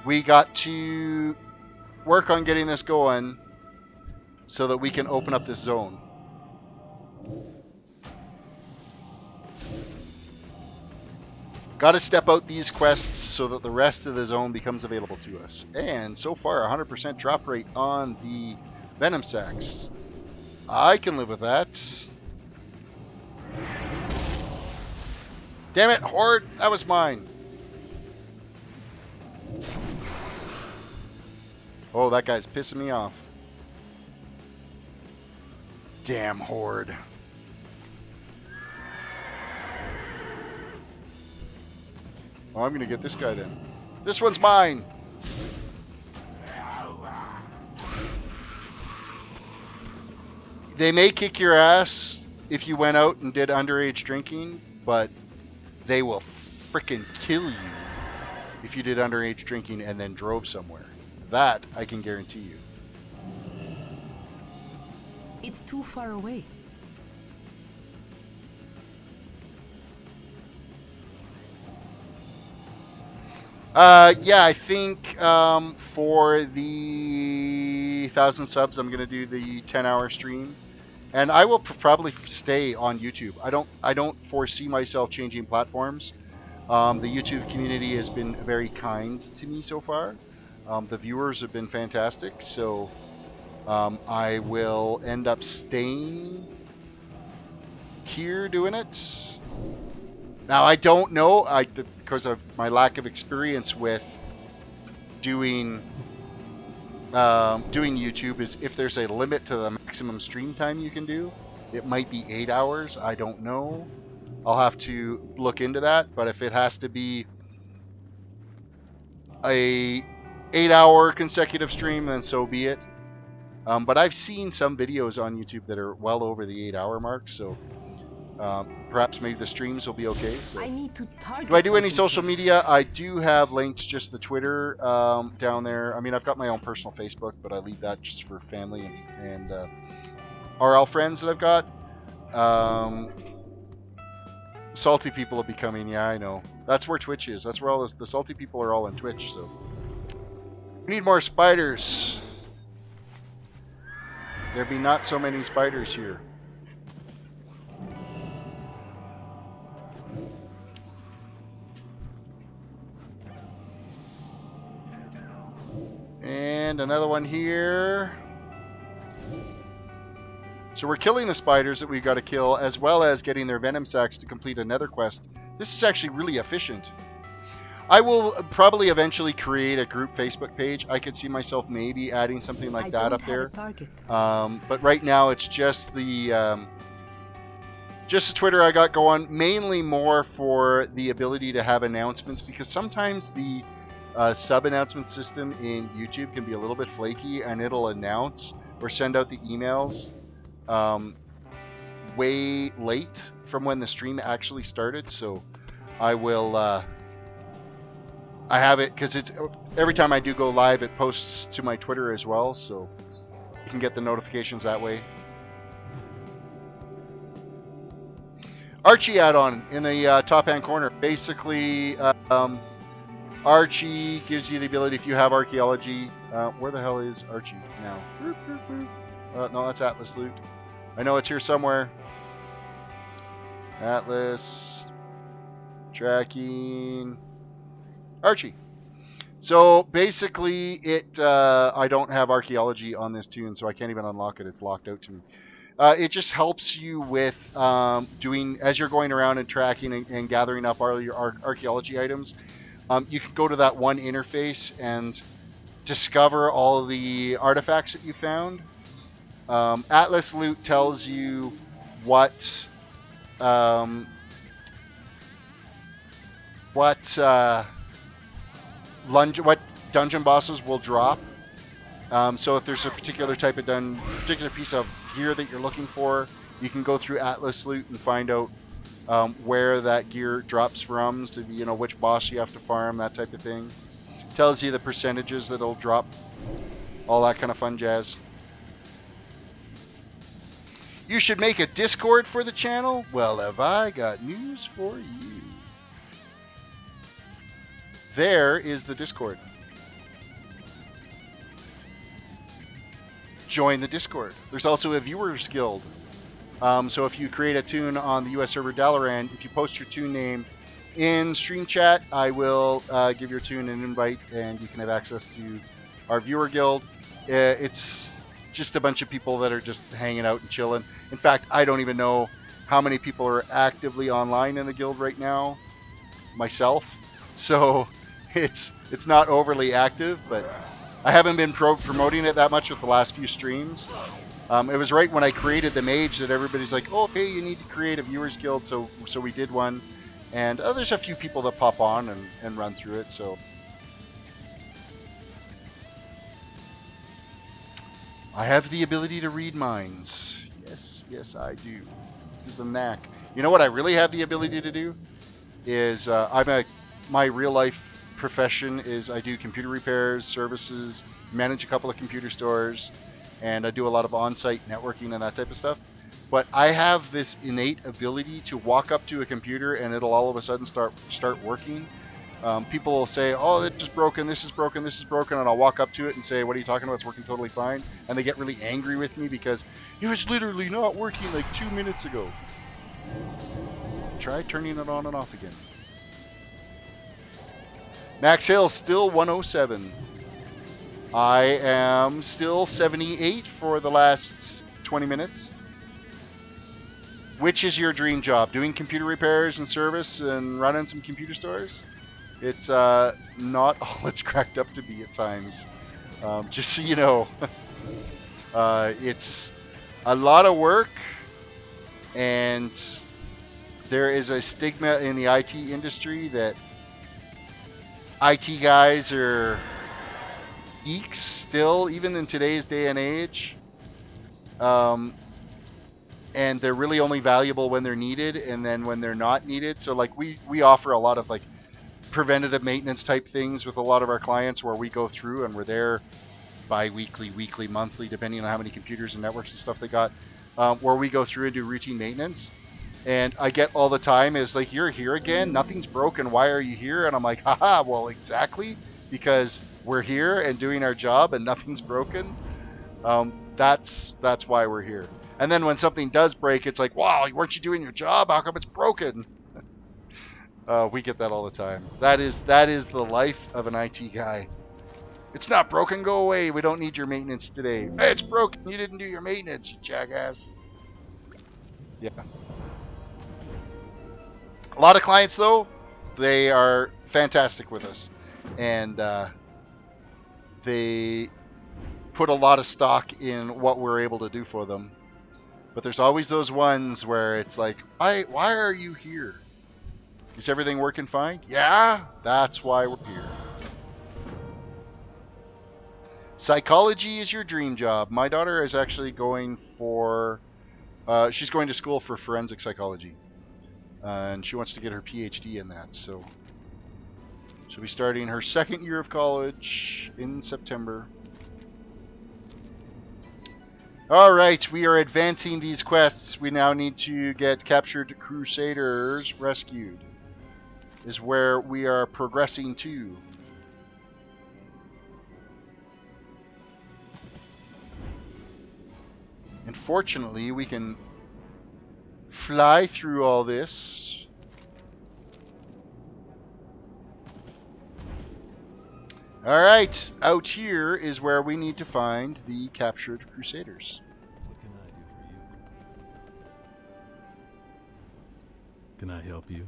we got to work on getting this going so that we can open up this zone. Got to step out these quests so that the rest of the zone becomes available to us. And so far, 100% drop rate on the Venom Sacks. I can live with that. Damn it, Horde! That was mine. Oh, that guy's pissing me off. Damn Horde. Oh, I'm gonna get this guy then. This one's mine! They may kick your ass if you went out and did underage drinking, but they will frickin' kill you if you did underage drinking and then drove somewhere. That I can guarantee you. It's too far away. Yeah, I think for the 1,000 subs, I'm gonna do the 10-hour stream, and I will probably stay on YouTube. I don't foresee myself changing platforms. The YouTube community has been very kind to me so far. The viewers have been fantastic, so I will end up staying here doing it. Now I don't know, because of my lack of experience with doing YouTube, is if there's a limit to the maximum stream time you can do. It might be 8 hours. I don't know. I'll have to look into that. But if it has to be a 8-hour consecutive stream, then so be it. But I've seen some videos on YouTube that are well over the 8-hour mark, so perhaps maybe the streams will be okay. So. I need to target Do I do any something social first. media? I do have links, just the Twitter down there. I mean, I've got my own personal Facebook, but I leave that just for family and RL friends that I've got. Salty people will be coming. Yeah, I know. That's where Twitch is. That's where all the salty people are all on Twitch. So we need more spiders. There be not so many spiders here. And another one here. So we're killing the spiders that we've got to kill, as well as getting their venom sacs to complete another quest. This is actually really efficient. I will probably eventually create a group Facebook page. I could see myself maybe adding something like that up there. But right now it's just the Twitter I got going, mainly more for the ability to have announcements, because sometimes the sub announcement system in YouTube can be a little bit flaky, and it'll announce or send out the emails way late from when the stream actually started. So I will I have it, because it's every time I do go live, it posts to my Twitter as well, so you can get the notifications that way. Archy add-on in the top hand corner. Basically, Archy gives you the ability, if you have archaeology. Where the hell is Archy now? No, that's AtlasLoot. I know it's here somewhere. Atlas. Tracking. Archy. So basically, I don't have archaeology on this tune, so I can't even unlock it. It's locked out to me. It just helps you with doing, as you're going around and tracking and gathering up all your archaeology items. You can go to that one interface and discover all of the artifacts that you found. AtlasLoot tells you what dungeon bosses will drop. So if there's a particular type of particular piece of gear that you're looking for, you can go through AtlasLoot and find out where that gear drops from, so you know which boss you have to farm, that type of thing. Tells you the percentages that it'll drop, all that kind of fun jazz. You should make a Discord for the channel? Well, have I got news for you. There is the Discord. Join the Discord. There's also a Viewers Guild. So if you create a tune on the US server Dalaran, if you post your tune name in stream chat, I will give your tune an invite, and you can have access to our Viewer Guild. It's just a bunch of people that are just hanging out and chilling. In fact, I don't even know how many people are actively online in the guild right now, myself. So it's not overly active, but I haven't been promoting it that much with the last few streams. It was right when I created the Mage that everybody's like, oh, hey, you need to create a Viewers Guild, so we did one. And there's a few people that pop on and run through it, so. I have the ability to read minds. Yes, I do. This is the knack. You know what I really have the ability to do? Is my real life profession is I do computer repairs, services, manage a couple of computer stores, and I do a lot of on-site networking and that type of stuff. But I have this innate ability to walk up to a computer and it'll all of a sudden start working. People will say, oh, this is broken, this is broken, this is broken, and I'll walk up to it and say, what are you talking about? It's working totally fine. And they get really angry with me because it was literally not working like 2 minutes ago. Try turning it on and off again. Max Hill still 107. I am still 78 for the last 20 minutes. Which is your dream job? Doing computer repairs and service and running some computer stores? It's not all it's cracked up to be at times. Just so you know. It's a lot of work, and there is a stigma in the IT industry that IT guys are geeks still, even in today's day and age. And they're really only valuable when they're needed, and then when they're not needed. So like we offer a lot of like preventative maintenance type things with a lot of our clients, where we go through and we're there bi-weekly, weekly, monthly, depending on how many computers and networks and stuff they got, where we go through and do routine maintenance. And I get all the time is like, you're here again, nothing's broken, why are you here? And I'm like, haha, well, exactly, because we're here and doing our job and nothing's broken. That's why we're here. And then when something does break, it's like, wow, weren't you doing your job? How come it's broken? We get that all the time. That is the life of an IT guy. It's not broken, go away. We don't need your maintenance today. Hey, it's broken. You didn't do your maintenance, you jackass. Yeah. A lot of clients, though, they are fantastic with us. And they put a lot of stock in what we're able to do for them. But there's always those ones where it's like, why are you here? Is everything working fine? Yeah, that's why we're here. Psychology is your dream job. My daughter is actually going for, she's going to school for forensic psychology. And she wants to get her PhD in that. So she'll be starting her second year of college in September. Alright, we are advancing these quests. We now need to get captured crusaders rescued. Is where we are progressing to. And fortunately, we can fly through all this. Alright, out here is where we need to find the captured crusaders. What can I do for you? Can I help you?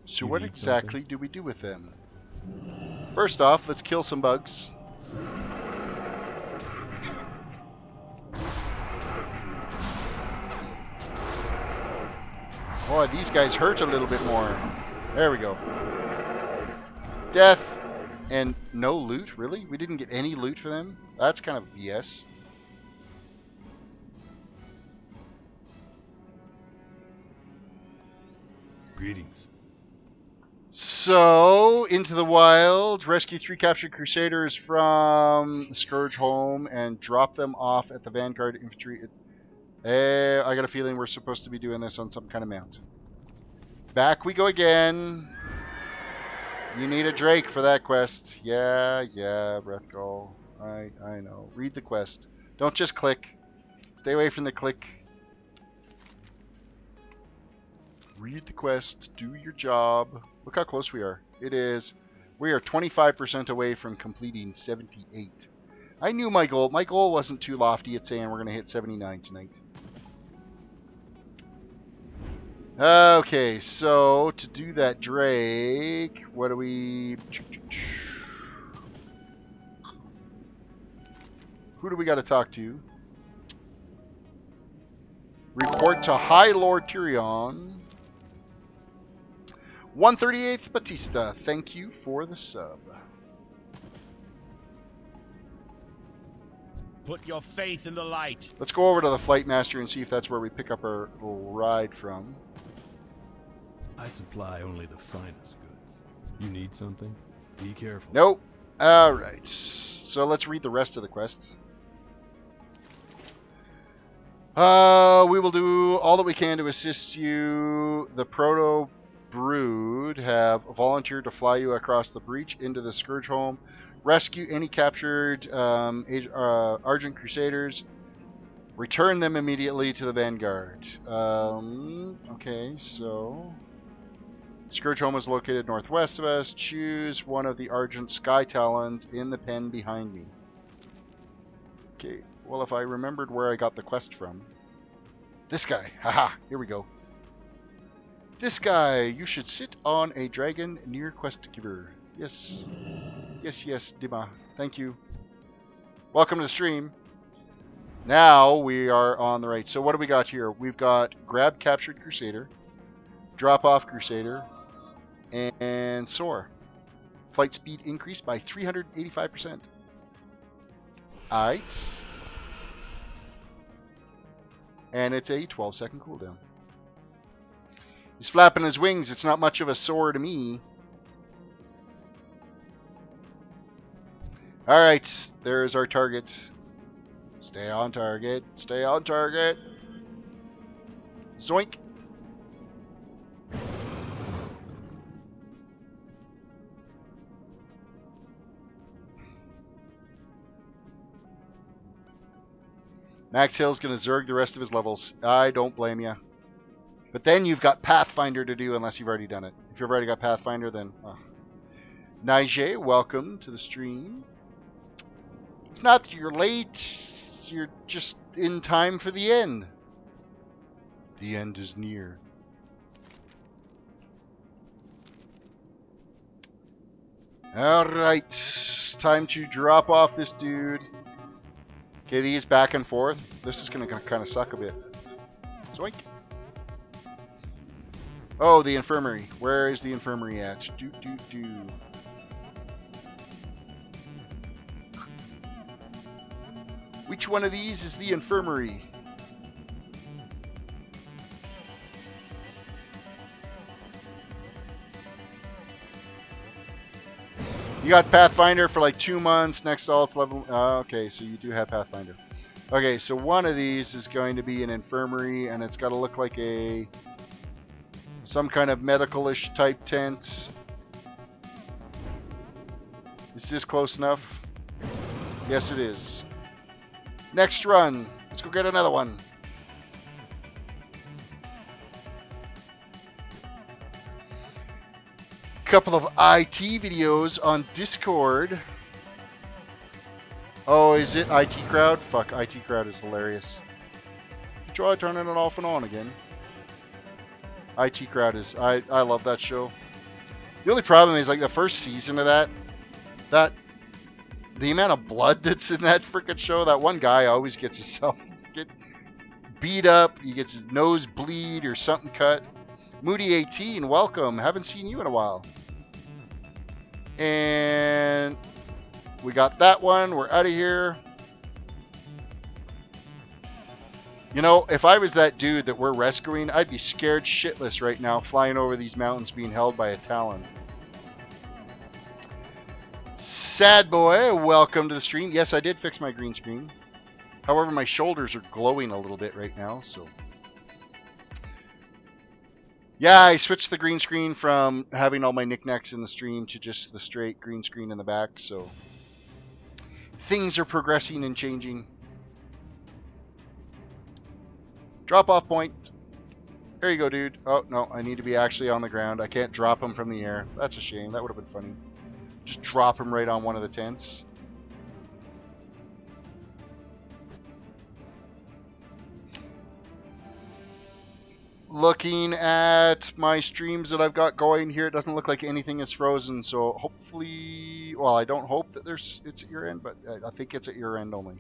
So You what need exactly something? do we do with them? First off, let's kill some bugs. Boy, these guys hurt a little bit more. There we go. Death and no loot, really? We didn't get any loot for them? That's kind of BS. Greetings. So, into the wild, rescue 3 captured crusaders from Scourge home and drop them off at the Vanguard infantry. I got a feeling we're supposed to be doing this on some kind of mount. Back we go again. You need a Drake for that quest. Yeah, Breathgall. I know. Read the quest. Don't just click. Stay away from the click. Read the quest. Do your job. Look how close we are. We are 25% away from completing 78. I knew my goal. My goal wasn't too lofty at saying we're going to hit 79 tonight. Okay, so to do that Drake, what do we... Who do we got to talk to? Report to High Lord Tyrion. 138th Batista, thank you for the sub. Put your faith in the light. Let's go over to the Flight Master and see if that's where we pick up our little ride from. I supply only the finest goods. You need something? Be careful. Nope. Alright. So let's read the rest of the quest. We will do all that we can to assist you. The Proto Brood have volunteered to fly you across the breach into the Scourge home. Rescue any captured Argent Crusaders. Return them immediately to the Vanguard. Okay, so... Scourge home is located northwest of us. Choose one of the Argent Sky Talons in the pen behind me. Okay, well, if I remembered where I got the quest from. This guy. Haha, here we go. This guy. You should sit on a dragon near quest giver. Yes. Yes, yes, Dima. Thank you. Welcome to the stream. Now we are on the right. So what do we got here? We've got grab captured crusader, drop off crusader, and soar. Flight speed increased by 385%. Alright. And it's a 12-second cooldown. He's flapping his wings. It's not much of a soar to me. Alright, there's our target. Stay on target. Stay on target. Zoink. Max Hill's going to zerg the rest of his levels. I don't blame you. But then you've got Pathfinder to do unless you've already done it. If you've already got Pathfinder, then... Oh. Nige, welcome to the stream. It's not that you're late. You're just in time for the end. The end is near. Alright. Time to drop off this dude. Okay, these back and forth. This is going to kind of suck a bit. Zoink. Oh, the infirmary. Where is the infirmary at? Do. Which one of these is the infirmary? You got Pathfinder for like 2 months. Next alt's level. Okay, so you do have Pathfinder. Okay, so one of these is going to be an infirmary, and it's got to look like some kind of medical-ish type tent. Is this close enough? Yes, it is. Next run. Let's go get another one. Couple of IT videos on Discord. Oh, is it IT Crowd? Fuck, IT Crowd is hilarious. Try turning it off and on again. IT Crowd is... I love that show. The only problem is, like, the first season of that the amount of blood that's in that freaking show, that one guy always gets himself beat up. He gets his nose bleed or something cut. Moody18, welcome. Haven't seen you in a while. And we got that one. We're out of here. You know, if I was that dude that we're rescuing, I'd be scared shitless right now flying over these mountains being held by a Talon. Sad boy, welcome to the stream. Yes, I did fix my green screen. However, my shoulders are glowing a little bit right now, so... Yeah, I switched the green screen from having all my knickknacks in the stream to just the straight green screen in the back, so... Things are progressing and changing. Drop off point. There you go, dude. Oh, no, I need to be actually on the ground. I can't drop him from the air. That's a shame. That would have been funny. Just drop him right on one of the tents. Looking at my streams that I've got going here, it doesn't look like anything is frozen, so hopefully... Well, I don't hope that it's at your end, but I think it's at your end only.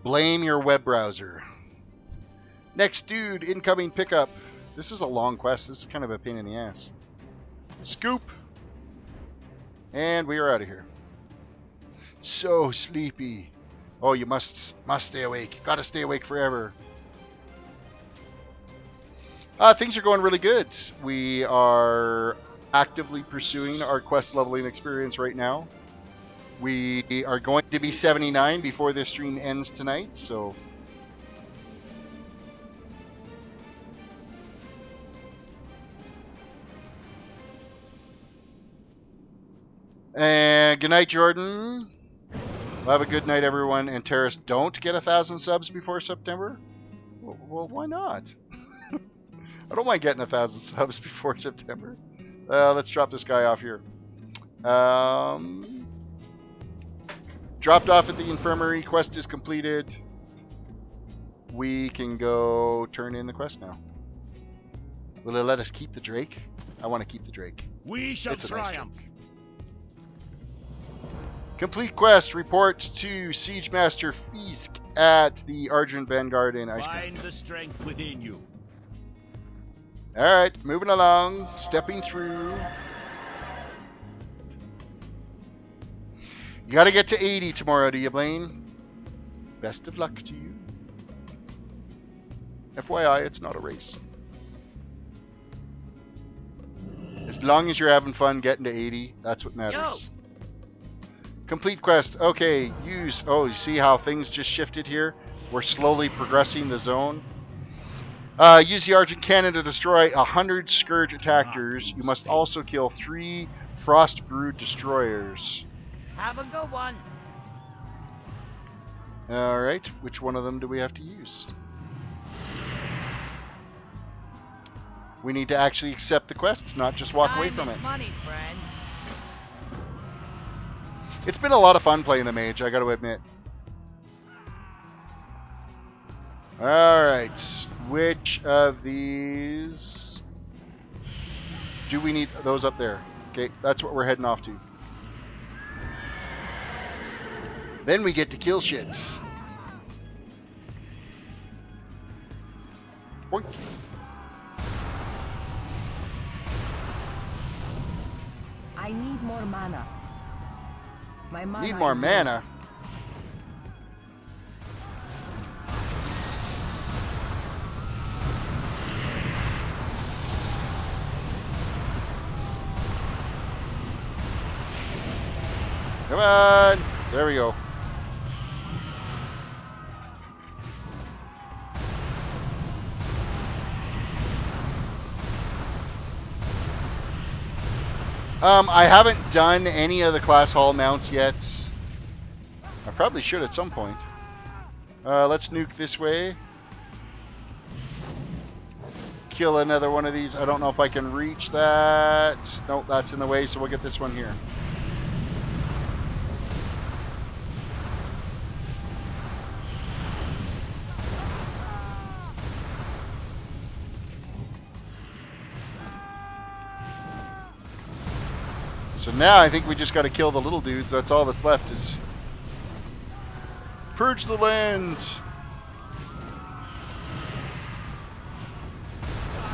Blame your web browser. Next dude, incoming pickup. This is a long quest. This is kind of a pain in the ass. Scoop. And we are out of here. So sleepy. Oh, you must stay awake. Gotta stay awake forever. Things are going really good. We are actively pursuing our quest leveling experience right now. We are going to be 79 before this stream ends tonight, so... And good night, Jordan. Well, have a good night, everyone. And Terris, don't get 1,000 subs before September? Well, why not? I don't mind getting 1,000 subs before September. Let's drop this guy off here. Dropped off at the infirmary. Quest is completed. We can go turn in the quest now. Will it let us keep the Drake? I want to keep the Drake. We shall It's a nice triumph. Complete quest. Report to Siege Master Fisk at the Argent Vanguard in Icecrown. Find the strength within you. Alright, moving along. Stepping through. You gotta get to 80 tomorrow, do you, Blaine? Best of luck to you. FYI, it's not a race. As long as you're having fun getting to 80, that's what matters. Yo. Complete quest. Okay, use... Oh, you see how things just shifted here? We're slowly progressing the zone. Use the Argent Cannon to destroy 100 Scourge attackers. You must also kill 3 Frost Brood destroyers. Have a good one. Alright, which one of them do we have to use? We need to actually accept the quest, not just walk away from it. Money, friend. It's been a lot of fun playing the Mage, I gotta admit. Alright, which of these do we need? Those up there. Okay, that's what we're heading off to. Then we get to kill shits. Boink. I need more mana. My mana Need more is low. mana. Come on. There we go. I haven't done any of the class hall mounts yet. I probably should at some point. Let's nuke this way. Kill another one of these. I don't know if I can reach that. Nope, that's in the way, so we'll get this one here. So now I think we just got to kill the little dudes. That's all that's left is purge the land. Time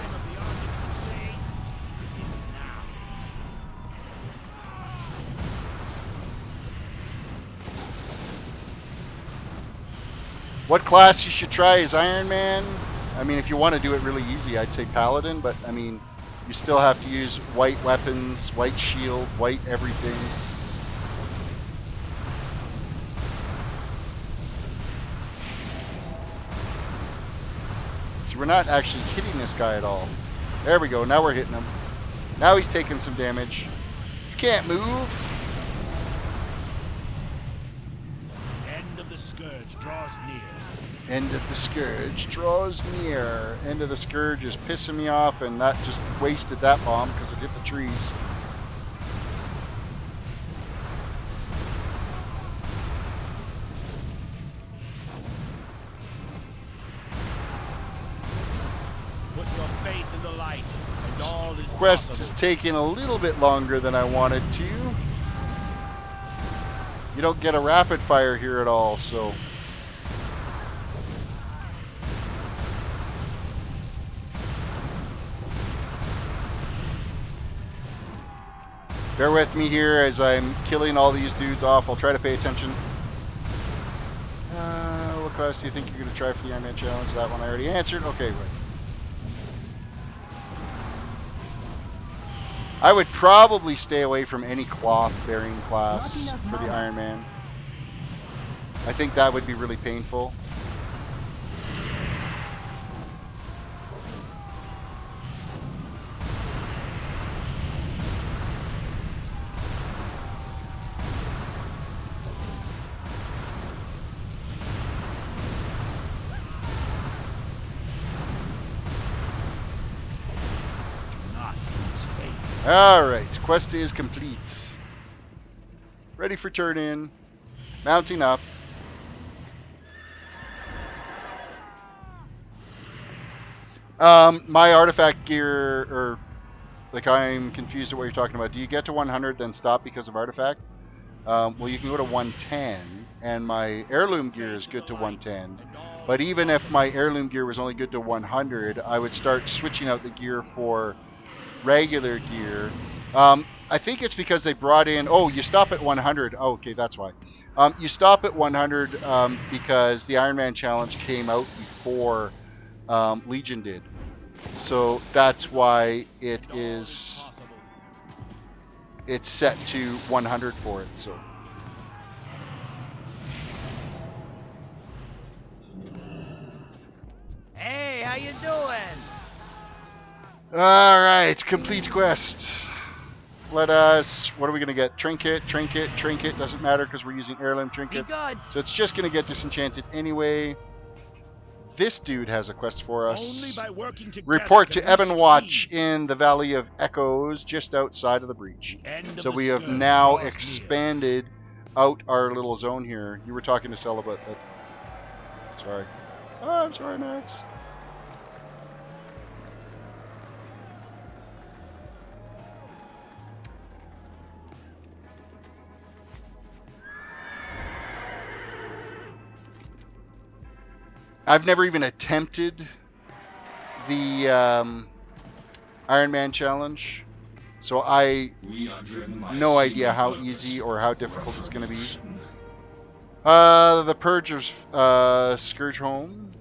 of the Arctic Crusade is now. What class you should try is Iron Man. I mean, if you want to do it really easy, I'd say Paladin, but I mean, you still have to use white weapons, white shield, white everything. So we're not actually hitting this guy at all. There we go, now we're hitting him. Now he's taking some damage. You can't move. End of the scourge draws near. End of the Scourge draws near. End of the Scourge is pissing me off, and that just wasted that bomb because it hit the trees. Put your faith in the light, and all is Quest possible. is taking a little bit longer than I wanted to. You don't get a rapid fire here at all, so... Bear with me here as I'm killing all these dudes off. I'll try to pay attention. What class do you think you're going to try for the Iron Man Challenge? That one I already answered. Okay, right. I would probably stay away from any cloth-bearing class for the Iron Man. I think that would be really painful. Not lose faith. Alright, quest is complete. Ready for turn in. Mounting up. My artifact gear, or like I'm confused at what you're talking about. Do you get to 100 then stop because of artifact? Well, you can go to 110, and my heirloom gear is good to 110. But even if my heirloom gear was only good to 100, I would start switching out the gear for regular gear. I think it's because they brought in, oh, you stop at 100. Oh, okay, that's why. You stop at 100 because the Iron Man challenge came out before Legion did. So that's why it's set to 100 for it. So Hey, how you doing? all right, complete quest. Let us, what are we going to get? Trinket, trinket, trinket. Doesn't matter because we're using heirloom Be trinkets. good. So it's just going to get disenchanted anyway. This dude has a quest for us. Only by working together Report to can we Ebon Watch succeed. in the Valley of Echoes, just outside of the breach. The end of So the we have scourge now draws near. expanded out our little zone here. You were talking to Sel about that. Sorry. Oh, I'm sorry, Max. I've never even attempted the Iron Man challenge, so I no idea how easy or how difficult it's going to be. The Purge of Scourge Home.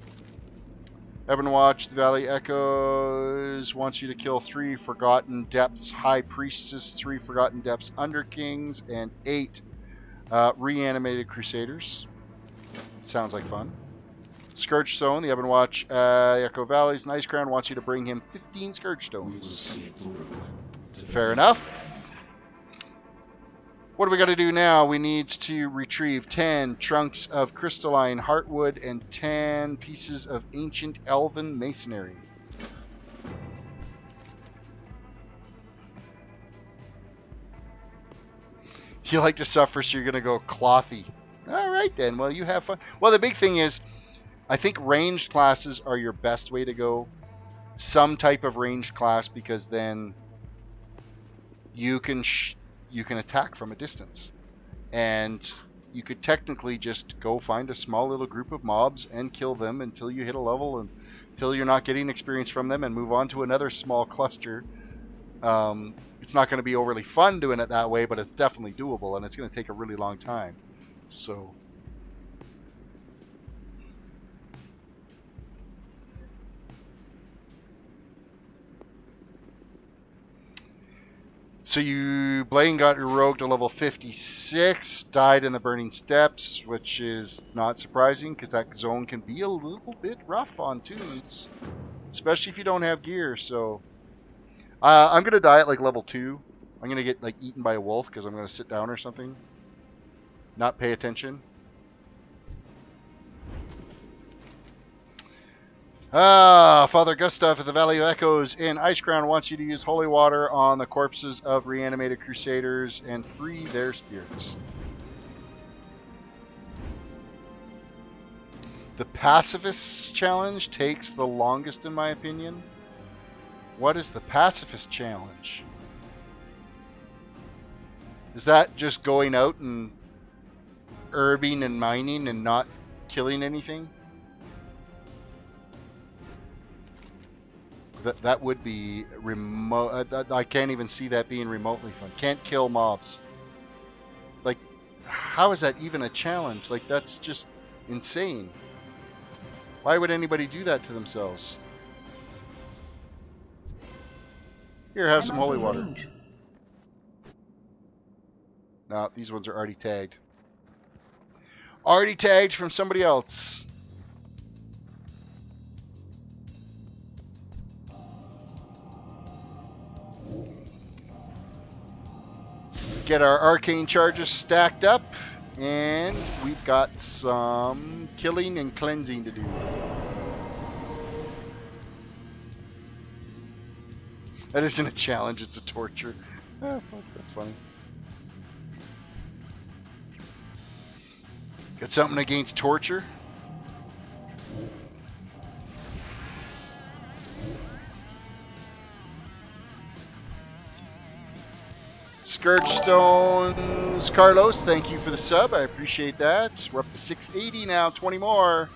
Ebon Watch, the Valley Echoes wants you to kill 3 Forgotten Depths High Priestess, 3 Forgotten Depths Underkings, and 8 reanimated Crusaders. Sounds like fun. Scourge Stone, the Ebon Watch, Echo Valleys, and Icecrown wants you to bring him 15 Scourge Stones. Fair enough. What do we got to do now? We need to retrieve 10 trunks of crystalline heartwood and 10 pieces of ancient elven masonry. You like to suffer, so you're going to go clothy. Alright then, well, you have fun. Well, the big thing is, I think ranged classes are your best way to go. Some type of ranged class, because then you can attack from a distance, and you could technically just go find a small little group of mobs and kill them until you hit a level and until you're not getting experience from them, and move on to another small cluster. It's not going to be overly fun doing it that way, but it's definitely doable, and it's going to take a really long time. So you, Blaine, got your rogue to level 56, died in the Burning Steppes, which is not surprising because that zone can be a little bit rough on tunes, especially if you don't have gear. So I'm going to die at like level 2. I'm going to get like eaten by a wolf because I'm going to sit down or something, not pay attention. Father Gustav of the Valley of Echoes in Icecrown wants you to use holy water on the corpses of reanimated crusaders and free their spirits. The pacifist challenge takes the longest in my opinion. What is the pacifist challenge? Is that just going out and herbing and mining and not killing anything? That would be remote. I can't even see that being remotely fun. Can't kill mobs. Like, how is that even a challenge? Like, that's just insane. Why would anybody do that to themselves? Here, have some holy water. No, these ones are already tagged. Already tagged from somebody else. Get our arcane charges stacked up, and we've got some killing and cleansing to do. That isn't a challenge, it's a torture. Oh, fuck, that's funny. Got something against torture? Scourge Stones, Carlos, thank you for the sub. I appreciate that. We're up to 680 now, 20 more.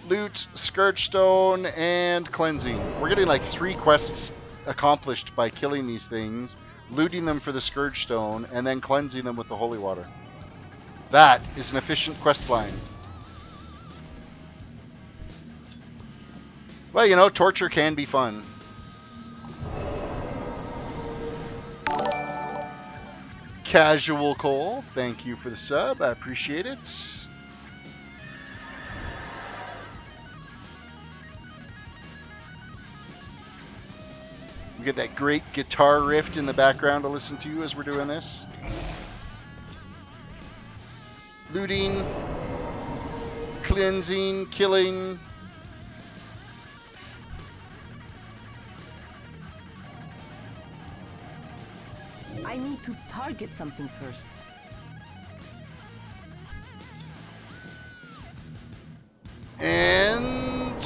Loot, Scourge Stone, and Cleansing. We're getting like 3 quests accomplished by killing these things, looting them for the Scourge Stone, and then cleansing them with the Holy Water. That is an efficient quest line. Well, you know, torture can be fun. Casual Cole, thank you for the sub. I appreciate it. We get that great guitar riff in the background to listen to as we're doing this. Looting, cleansing, killing. I need to target something first. And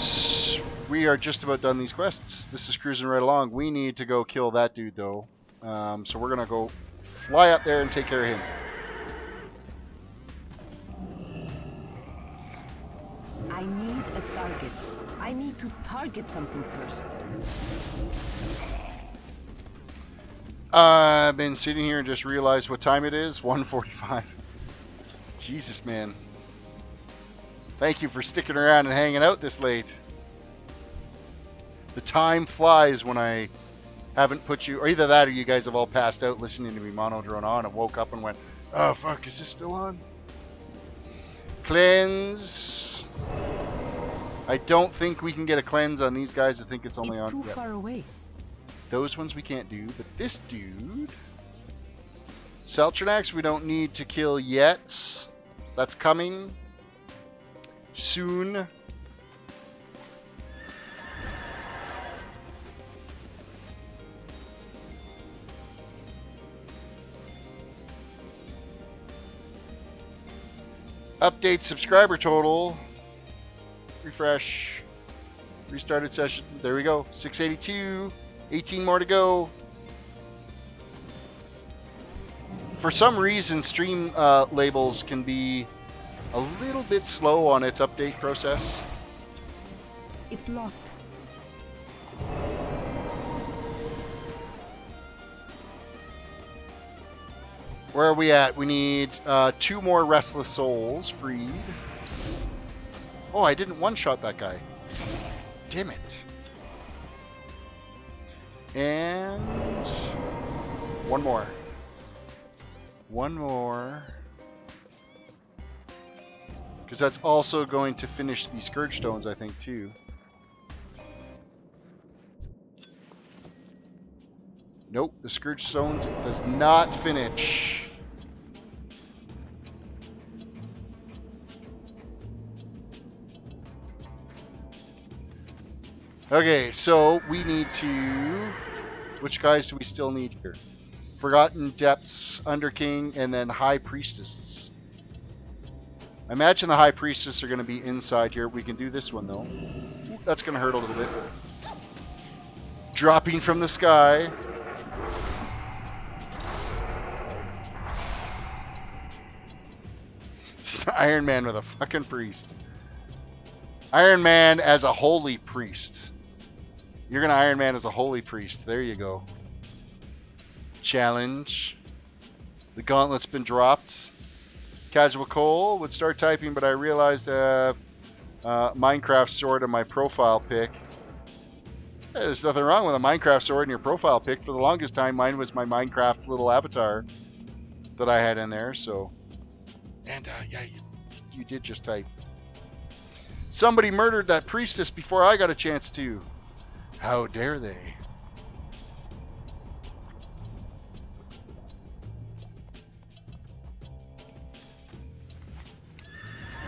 we are just about done these quests. This is cruising right along. We need to go kill that dude, though. So we're going to go fly up there and take care of him. I need a target. I need to target something first. I've been sitting here and just realized what time it is. 1:45. Jesus, man. Thank you for sticking around and hanging out this late. The time flies when I haven't put you... Or either that or you guys have all passed out listening to me mono-drone on and woke up and went, oh, fuck, is this still on? Cleanse. I don't think we can get a cleanse on these guys. I think it's only on... It's too far away. Those ones we can't do, but this dude... Seltranax we don't need to kill yet. That's coming. Soon. Update subscriber total. Refresh. Restarted session. There we go. 682. 18 more to go. For some reason, stream labels can be a little bit slow on its update process. It's locked. Where are we at? We need 2 more Restless Souls freed. Oh, I didn't one-shot that guy. Damn it. And... one more. One more. Because that's also going to finish the Scourge Stones, I think, too. Nope, the Scourge Stones does not finish. Okay, so we need to... Which guys do we still need here? Forgotten Depths, Underking, and then High Priestess. I imagine the High Priestess are going to be inside here. We can do this one, though. Ooh, that's going to hurt a little bit. Dropping from the sky. Iron Man with a fucking priest. Iron Man as a holy priest. You're going to Iron Man as a holy priest. There you go. Challenge. The gauntlet's been dropped. Casual Cole would start typing, but I realized Minecraft sword in my profile pic. Hey, there's nothing wrong with a Minecraft sword in your profile pic. For the longest time, mine was my Minecraft little avatar that I had in there. So, and yeah, you did just type. Somebody murdered that priestess before I got a chance to. How dare they?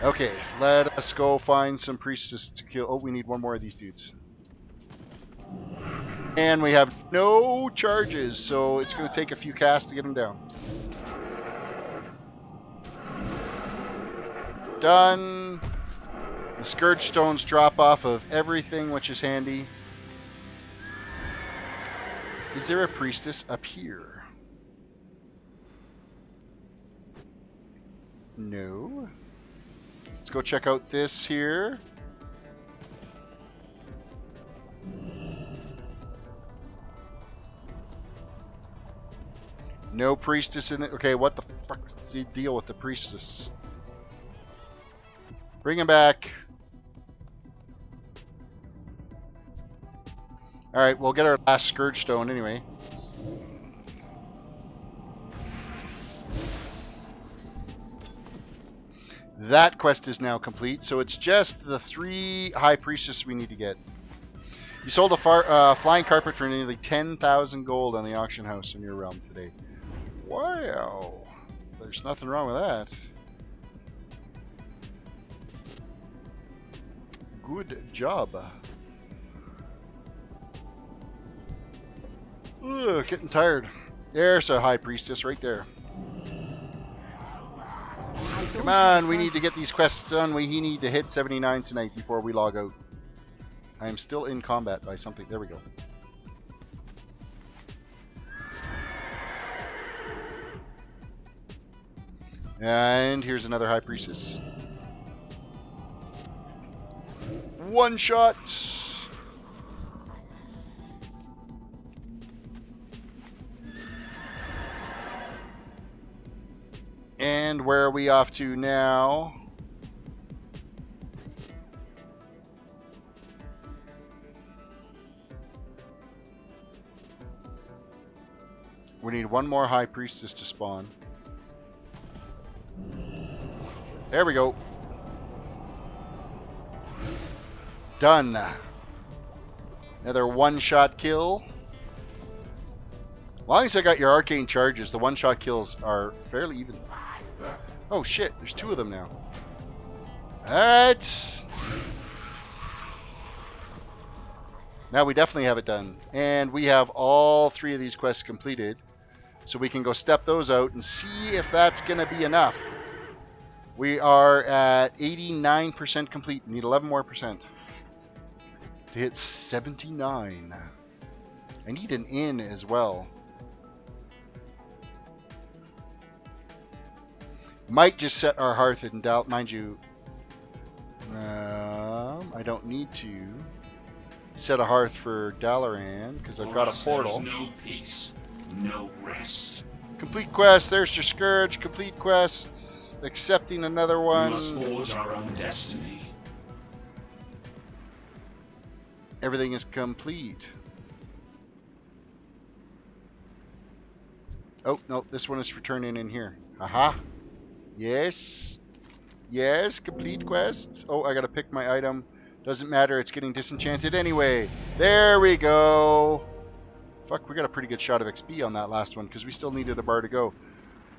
Okay, let us go find some priestess to kill. Oh, we need one more of these dudes. And we have no charges, so it's going to take a few casts to get them down. Done. The Scourge Stones drop off of everything, which is handy. Is there a priestess up here? No. Let's go check out this here. No priestess in it. Okay, what the fuck's the deal with the priestess? Bring him back. Alright, we'll get our last Scourge Stone anyway. That quest is now complete, so it's just the 3 High Priestess we need to get. You sold a flying carpet for nearly 10,000 gold on the auction house in your realm today. Wow. There's nothing wrong with that. Good job. Ugh, getting tired. There's a High Priestess right there. Come on, we need to get these quests done. We need to hit 79 tonight before we log out. I am still in combat by something. There we go. And here's another High Priestess. One shot. And where are we off to now? We need one more High Priestess to spawn. There we go. Done. Another one-shot kill. As long as I got your arcane charges, the one-shot kills are fairly even. Oh shit, there's 2 of them now. Alright. Now we definitely have it done. And we have all 3 of these quests completed. So we can go step those out and see if that's going to be enough. We are at 89% complete. We need 11 more percent to hit 79. I need an inn as well. Might just set our hearth in doubt. Mind you, I don't need to set a hearth for Dalaran because I've got a portal. No peace, no rest. Complete quest. There's your Scourge. Complete quests. Accepting another one. We must forge our own destiny. Everything is complete. Oh, no, this one is for turning in here. Aha. Yes. Yes, complete quests. Oh, I gotta pick my item. Doesn't matter, it's getting disenchanted anyway. There we go. Fuck, we got a pretty good shot of XP on that last one because we still needed a bar to go.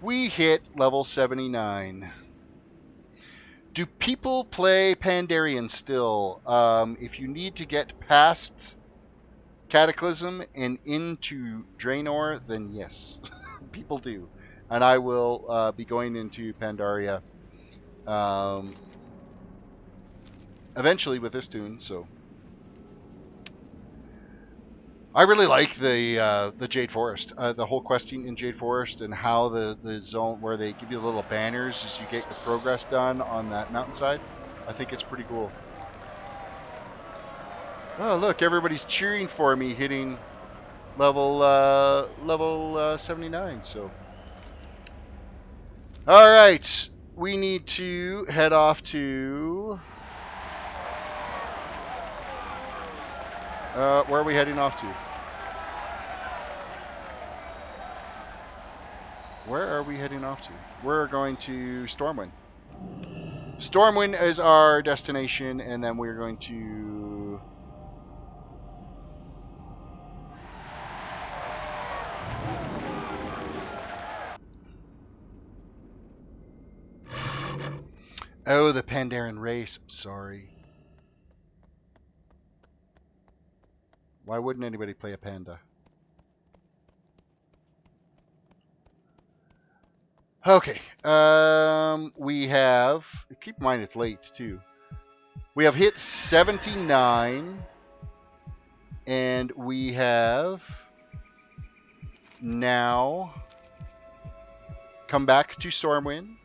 We hit level 79. Do people play Pandarian still? If you need to get past Cataclysm and into Draenor, then yes. People do. And I will be going into Pandaria eventually with this tune, so I really like the Jade Forest, the whole questing in Jade Forest, and how the zone where they give you the little banners as you get your progress done on that mountainside. I think it's pretty cool. Oh look, everybody's cheering for me hitting level 79. So all right, we need to head off to where are we heading off to? Where are we heading off to? We're going to Stormwind. Stormwind is our destination, and then we're going to Oh, the Pandaren race. I'm sorry. Why wouldn't anybody play a panda? Okay. We have... Keep in mind it's late, too. We have hit 79. And we have... now... come back to Stormwind.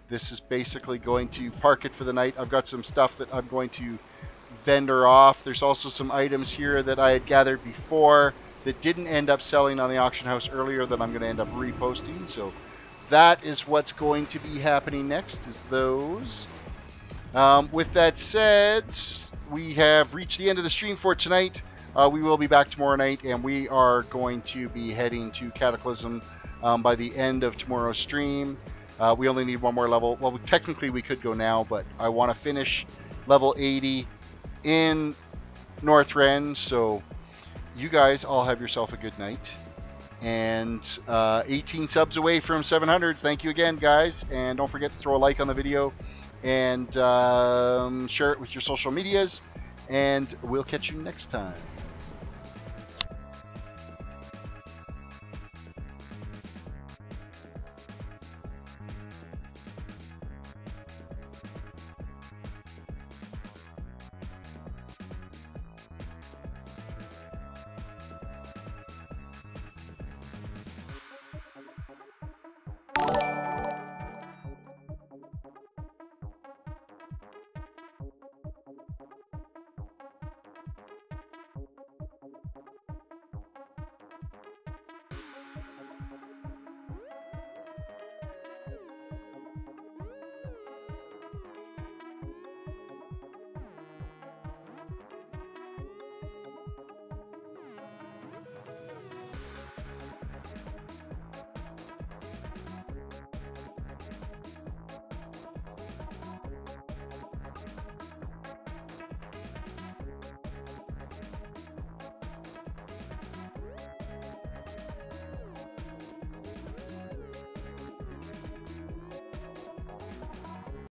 This is basically going to park it for the night. I've got some stuff that I'm going to vendor off. There's also some items here that I had gathered before that didn't end up selling on the auction house earlier that I'm going to end up reposting. So that is what's going to be happening next, is those. With that said, we have reached the end of the stream for tonight. We will be back tomorrow night, and we are going to be heading to Cataclysm by the end of tomorrow's stream. We only need one more level. Well, technically we could go now, but I want to finish level 80 in Northrend. So you guys all have yourself a good night. And 18 subs away from 700. Thank you again, guys. And don't forget to throw a like on the video and share it with your social medias. And we'll catch you next time.